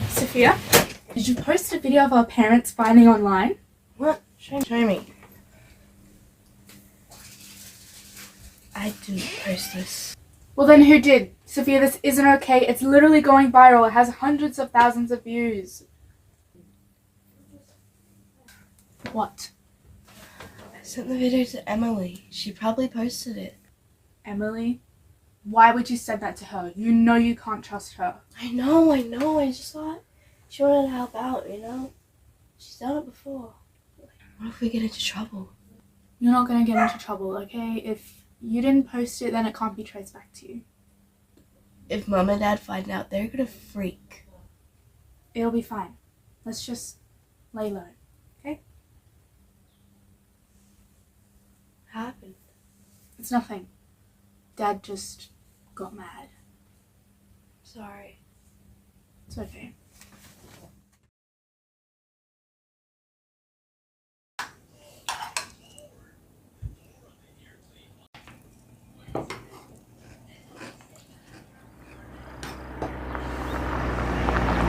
[SPEAKER 2] Sophia, did you post a video of our parents fighting online?
[SPEAKER 4] What? Show me. I didn't post this.
[SPEAKER 2] Well then who did? Sophia, this isn't okay. It's literally going viral. It has hundreds of thousands of views. What?
[SPEAKER 4] I sent the video to Emily. She probably posted it.
[SPEAKER 2] Emily? Why would you send that to her? You know you can't trust her.
[SPEAKER 4] I know. I just thought she wanted to help out, you know? She's done it before. What if we get into trouble?
[SPEAKER 2] You're not going to get into trouble, okay? If you didn't post it, then it can't be traced back to you.
[SPEAKER 4] If Mum and Dad find out, they're gonna freak.
[SPEAKER 2] It'll be fine. Let's just lay low, okay?
[SPEAKER 4] What happened?
[SPEAKER 2] It's nothing. Dad just got mad.
[SPEAKER 4] Sorry.
[SPEAKER 2] It's okay.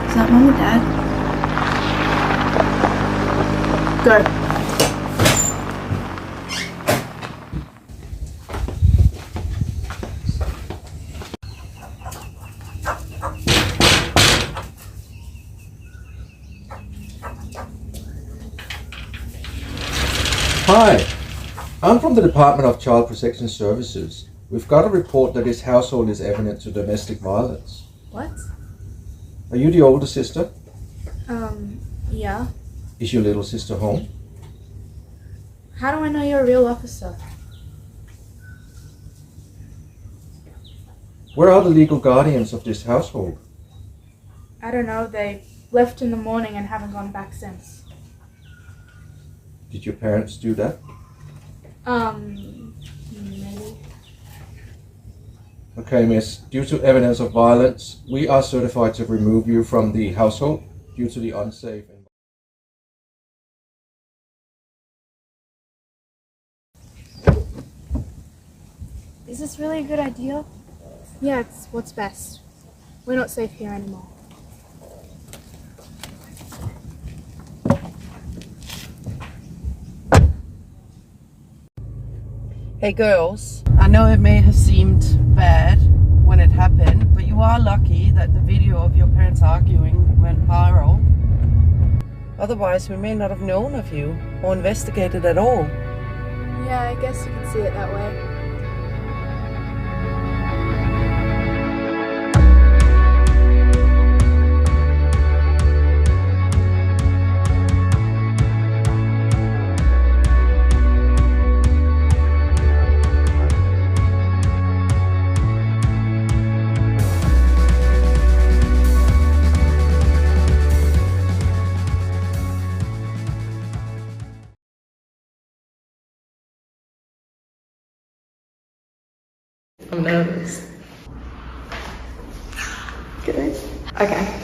[SPEAKER 4] Is that Mum and Dad?
[SPEAKER 2] Go.
[SPEAKER 22] Hi, I'm from the Department of Child Protection Services. We've got a report that this household is evidence to domestic violence.
[SPEAKER 2] What?
[SPEAKER 22] Are you the older sister?
[SPEAKER 2] Yeah.
[SPEAKER 22] Is your little sister home?
[SPEAKER 2] How do I know you're a real officer?
[SPEAKER 22] Where are the legal guardians of this household?
[SPEAKER 2] I don't know. They left in the morning and haven't gone back since.
[SPEAKER 22] Did your parents do that?
[SPEAKER 2] Maybe.
[SPEAKER 22] Okay, miss. Due to evidence of violence, we are certified to remove you from the household due to the unsafe environment.
[SPEAKER 2] Is this really a good idea? Yeah, it's what's best. We're not safe here anymore.
[SPEAKER 23] Hey girls, I know it may have seemed bad when it happened, but you are lucky that the video of your parents arguing went viral. Otherwise, we may not have known of you or investigated at all.
[SPEAKER 2] Yeah, I guess you can see it that way.
[SPEAKER 23] I'm nervous.
[SPEAKER 24] Good. Okay.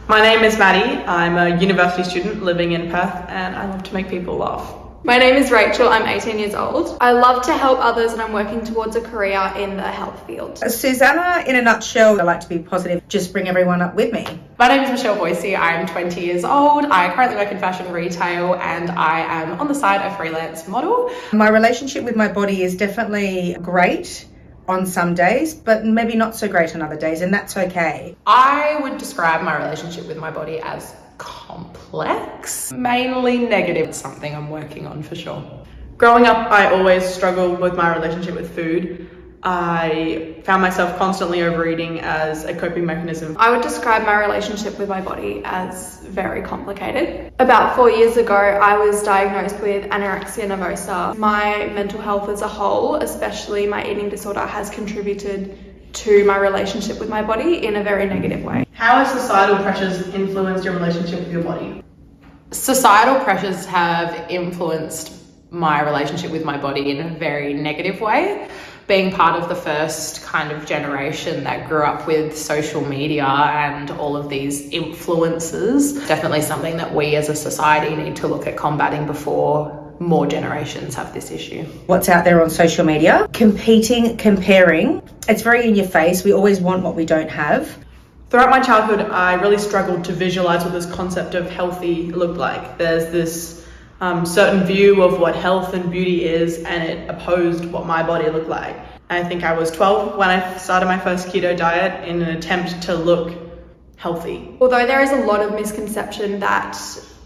[SPEAKER 24] My name is Maddie. I'm a university student living in Perth and I love to make people laugh.
[SPEAKER 25] My name is Rachel, I'm 18 years old. I love to help others and I'm working towards a career in the health field.
[SPEAKER 26] Susanna, in a nutshell, I like to be positive, just bring everyone up with me.
[SPEAKER 24] My name is Michelle Boise, I'm 20 years old. I currently work in fashion retail and I am on the side a freelance model.
[SPEAKER 26] My relationship with my body is definitely great. on some days, but maybe not so great on other days, and that's okay.
[SPEAKER 24] I would describe my relationship with my body as complex, mainly negative. It's something I'm working on for sure. Growing up, I always struggled with my relationship with food. I found myself constantly overeating as a coping mechanism.
[SPEAKER 25] I would describe my relationship with my body as very complicated. About 4 years ago, I was diagnosed with anorexia nervosa. My mental health as a whole, especially my eating disorder, has contributed to my relationship with my body in a very negative way.
[SPEAKER 24] How have societal pressures influenced your relationship with your body?
[SPEAKER 5] Societal pressures have influenced my relationship with my body in a very negative way. Being part of the first kind of generation that grew up with social media and all of these influences, definitely something that we as a society need to look at combating before more generations have this issue.
[SPEAKER 26] What's out there on social media? Competing, comparing. It's very in your face. We always want what we don't have.
[SPEAKER 24] Throughout my childhood, I really struggled to visualize what this concept of healthy looked like. There's this certain view of what health and beauty is, and it opposed what my body looked like. I think I was 12 when I started my first keto diet in an attempt to look healthy.
[SPEAKER 25] Although there is a lot of misconception that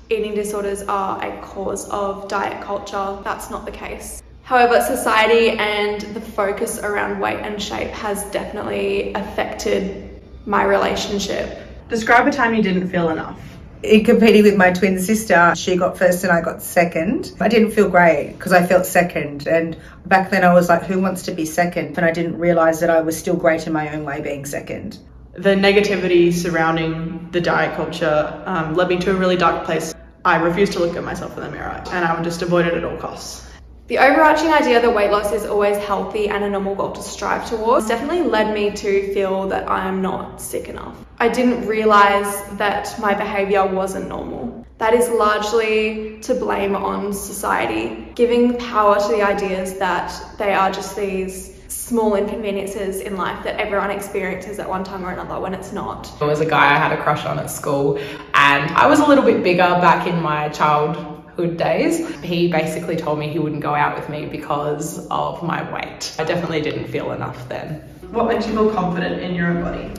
[SPEAKER 25] eating disorders are a cause of diet culture, that's not the case. However, society and the focus around weight and shape has definitely affected my relationship.
[SPEAKER 24] Describe a time you didn't feel enough.
[SPEAKER 26] In competing with my twin sister, she got first and I got second. I didn't feel great because I felt second, and back then I was like, who wants to be second? And I didn't realise that I was still great in my own way being second.
[SPEAKER 24] The negativity surrounding the diet culture led me to a really dark place. I refused to look at myself in the mirror, and I would just avoid it at all costs.
[SPEAKER 25] The overarching idea that weight loss is always healthy and a normal goal to strive towards definitely led me to feel that I am not sick enough. I didn't realise that my behaviour wasn't normal. That is largely to blame on society, giving power to the ideas that they are just these small inconveniences in life that everyone experiences at one time or another when it's not.
[SPEAKER 5] There was a guy I had a crush on at school, and I was a little bit bigger back in my childhood days. He basically told me he wouldn't go out with me because of my weight. I definitely didn't feel enough then.
[SPEAKER 24] What makes you feel confident in your own body?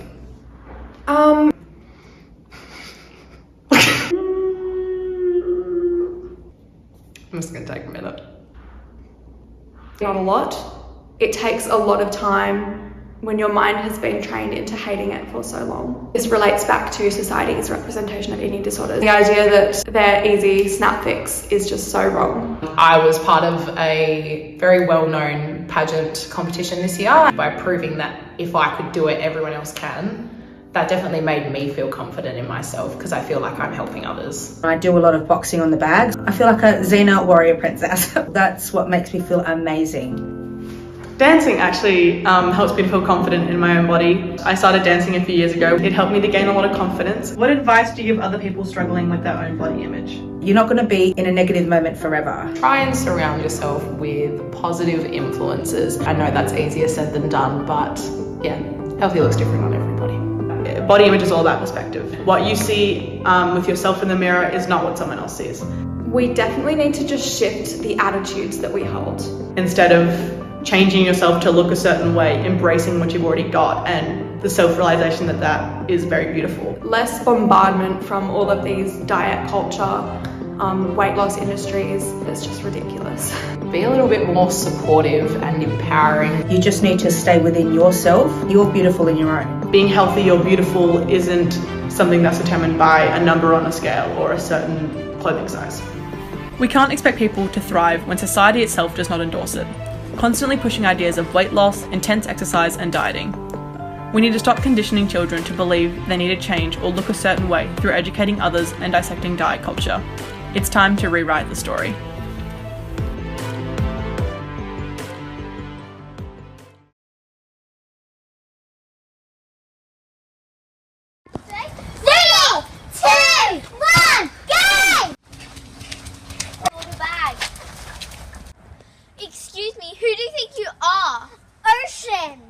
[SPEAKER 5] I'm just gonna take a minute.
[SPEAKER 25] Not a lot. It takes a lot of time when your mind has been trained into hating it for so long. This relates back to society's representation of eating disorders. The idea that they're easy snap fix is just so wrong.
[SPEAKER 5] I was part of a very well-known pageant competition this year. By proving that if I could do it, everyone else can, that definitely made me feel confident in myself because I feel like I'm helping others.
[SPEAKER 26] I do a lot of boxing on the bags. I feel like a Xena warrior princess. That's what makes me feel amazing.
[SPEAKER 24] Dancing actually helps me to feel confident in my own body. I started dancing a few years ago. It helped me to gain a lot of confidence. What advice do you give other people struggling with their own body image?
[SPEAKER 26] You're not going to be in a negative moment forever.
[SPEAKER 5] Try and surround yourself with positive influences. I know that's easier said than done, but yeah, healthy looks different on everybody.
[SPEAKER 24] Body image is all about perspective. What you see with yourself in the mirror is not what someone else sees.
[SPEAKER 25] We definitely need to just shift the attitudes that we hold.
[SPEAKER 24] Instead of changing yourself to look a certain way, embracing what you've already got, and the self-realization that that is very beautiful.
[SPEAKER 25] Less bombardment from all of these diet culture, weight loss industries. It's just ridiculous.
[SPEAKER 5] Be a little bit more supportive and empowering.
[SPEAKER 26] You just need to stay within yourself. You're beautiful in your own.
[SPEAKER 24] Being healthy or beautiful isn't something that's determined by a number on a scale or a certain clothing size. We can't expect people to thrive when society itself does not endorse it, constantly pushing ideas of weight loss, intense exercise and dieting. We need to stop conditioning children to believe they need to change or look a certain way through educating others and dissecting diet culture. It's time to rewrite the story.
[SPEAKER 6] Excuse me, who do you think you are? Ocean!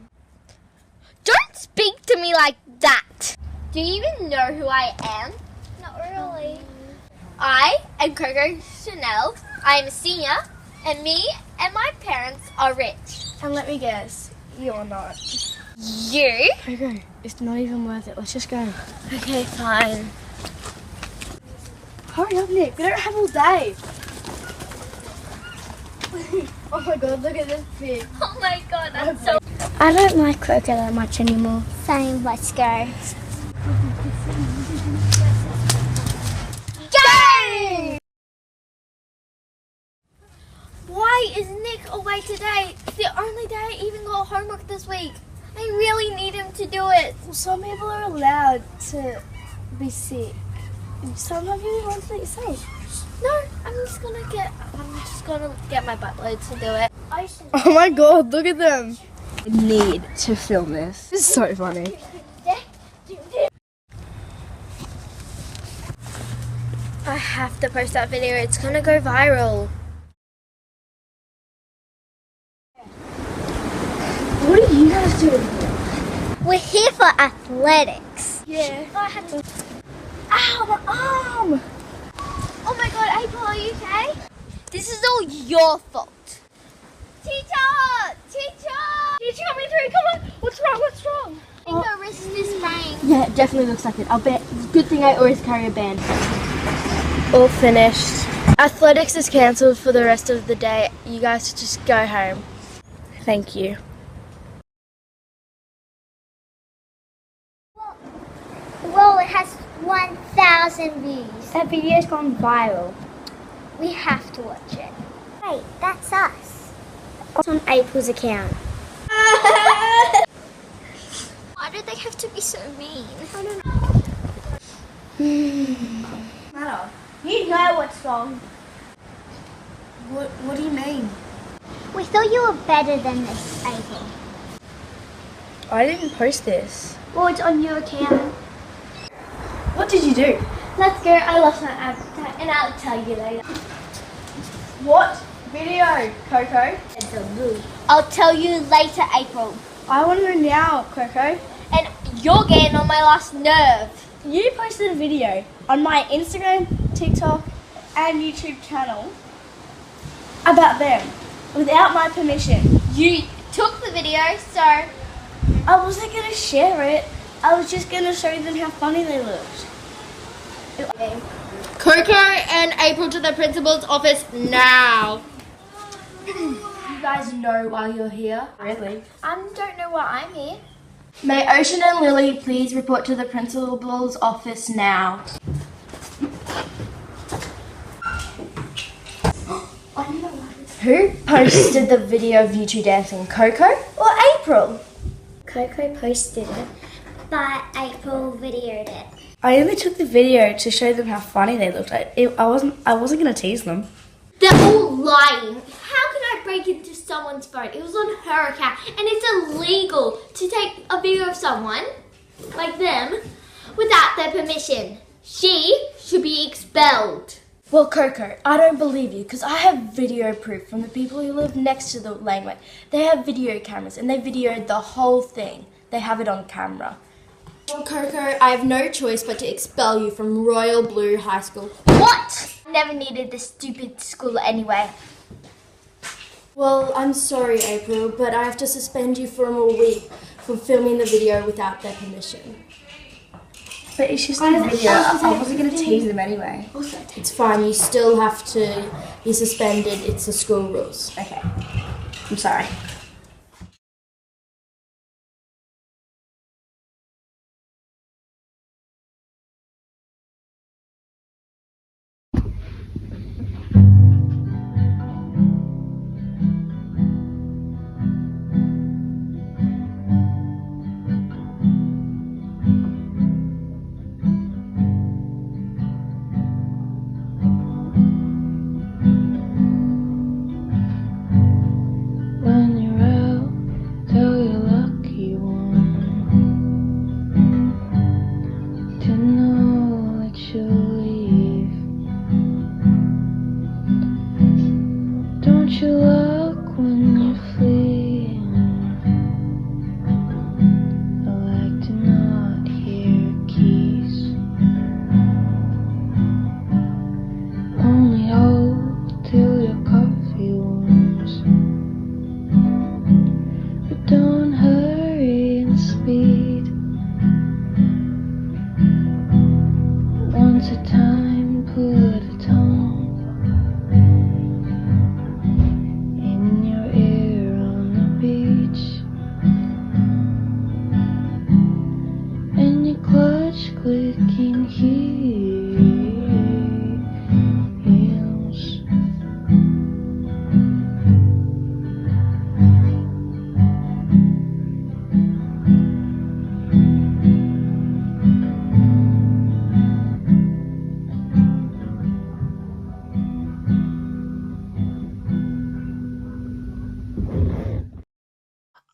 [SPEAKER 6] Don't speak to me like that! Do you even know who I am? Not really. I am Coco Chanel, I am a senior, and me and my parents are rich.
[SPEAKER 2] And let me guess, you or not.
[SPEAKER 6] You?
[SPEAKER 2] Okay, it's not even worth it. Let's just go.
[SPEAKER 6] Okay, fine.
[SPEAKER 2] Hurry up, Nick. We don't have all day. Oh my god, look at this pig.
[SPEAKER 6] Oh my god, that's so... I don't like Coco that much anymore. Same, let's go. Go! Why is Nick away today? It's the only day I even got homework this week. I really need him to do it.
[SPEAKER 2] Well, some people are allowed to be sick. Sometimes you want to be safe.
[SPEAKER 6] No, I'm just gonna get my butler to do it.
[SPEAKER 2] Oh my god, look at them. I need to film this. This is so funny.
[SPEAKER 6] I have to post that video. It's gonna go viral.
[SPEAKER 2] What are you guys doing here?
[SPEAKER 6] We're here for athletics.
[SPEAKER 2] Yeah.
[SPEAKER 6] Oh, I had to...
[SPEAKER 2] Ow, my arm!
[SPEAKER 6] Oh my god, April, are you okay? This is all your fault. Teacher! Teacher!
[SPEAKER 2] Teacher, coming through, come on! What's wrong, what's wrong?
[SPEAKER 6] I think the wrist is sprained.
[SPEAKER 2] Yeah, it definitely looks like it. I'll bet. Good thing I always carry a band. All finished. Athletics is cancelled for the rest of the day. You guys just go home. Thank you.
[SPEAKER 6] Well, it has 1,000 views. That video's gone viral. We have to watch it. Wait, that's us. It's on April's account. Why do they have to be so mean? I don't know.
[SPEAKER 2] Matter. You know what's wrong. What do you mean?
[SPEAKER 6] We thought you were better than this, April.
[SPEAKER 2] I didn't post this.
[SPEAKER 6] Well, it's on your account.
[SPEAKER 2] What did you do?
[SPEAKER 6] Let's go. I lost my appetite, and I'll tell you later.
[SPEAKER 2] What video, Coco?
[SPEAKER 6] I'll tell you later, April.
[SPEAKER 2] I want to know now, Coco.
[SPEAKER 6] And you're getting on my last nerve.
[SPEAKER 2] You posted a video on my Instagram, TikTok, and YouTube channel about them without my permission.
[SPEAKER 6] You took the video, so...
[SPEAKER 2] I wasn't going to share it. I was just going to show them how funny they looked.
[SPEAKER 6] Coco and April to the principal's office now.
[SPEAKER 2] You guys know why you're here? Really?
[SPEAKER 6] I don't know why I'm here.
[SPEAKER 2] May Ocean and Lily please report to the principal's office now. Who posted the video of you two dancing, Coco or April?
[SPEAKER 6] Coco posted it, but April videoed it.
[SPEAKER 2] I only took the video to show them how funny they looked. I wasn't gonna tease them.
[SPEAKER 6] They're all lying. How can I break into someone's phone? It was on her account, and it's illegal to take a video of someone, like them, without their permission. She should be expelled.
[SPEAKER 2] Well, Coco, I don't believe you because I have video proof from the people who live next to the laneway. They have video cameras and they videoed the whole thing. They have it on camera. Well, Coco, I have no choice but to expel you from Royal Blue High School.
[SPEAKER 6] What? Never needed this stupid school anyway.
[SPEAKER 2] Well, I'm sorry, April, but I have to suspend you for a more week for filming the video without their permission. But it's just a video. I wasn't going to tease them anyway. It's fine. You still have to be suspended. It's the school rules. Okay. I'm sorry.
[SPEAKER 1] When you're Once a time, put a tongue in your ear on the beach, and your clutch clicking heels.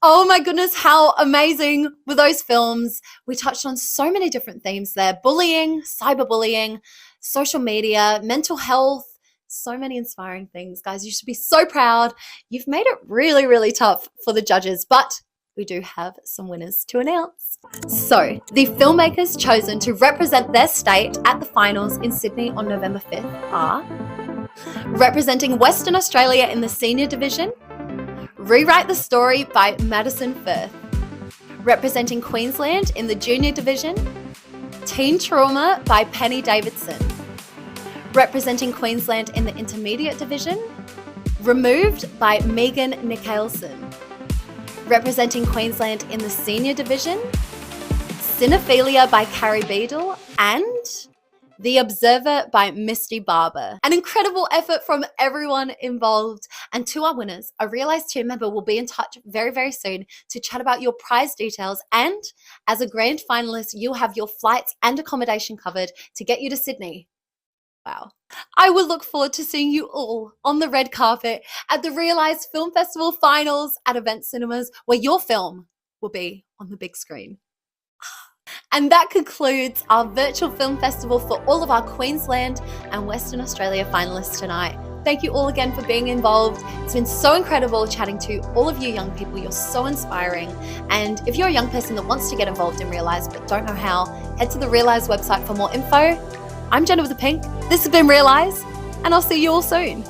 [SPEAKER 7] Oh my goodness, how amazing were those films? We touched on so many different themes there. Bullying, cyberbullying, social media, mental health, so many inspiring things. Guys, you should be so proud. You've made it really, really tough for the judges, but we do have some winners to announce. So, the filmmakers chosen to represent their state at the finals in Sydney on November 5th are representing Western Australia in the senior division, Rewrite the Story by Madison Firth. Representing Queensland in the junior division, Teen Trauma by Penny Davidson. Representing Queensland in the intermediate division, Removed by Megan Nicholson. Representing Queensland in the senior division, Cinephilia by Carrie Beadle, and The Observer by Misty Barber. An incredible effort from everyone involved. And to our winners, a Reelise team member will be in touch very, very soon to chat about your prize details. And as a grand finalist, you'll have your flights and accommodation covered to get you to Sydney. Wow. I will look forward to seeing you all on the red carpet at the Reelise Film Festival finals at Event Cinemas, where your film will be on the big screen. And that concludes our virtual film festival for all of our Queensland and Western Australia finalists tonight. Thank you all again for being involved. It's been so incredible chatting to all of you young people. You're so inspiring. And if you're a young person that wants to get involved in Reelise but don't know how, head to the Reelise website for more info. I'm Jenna with the Pink. This has been Reelise, and I'll see you all soon.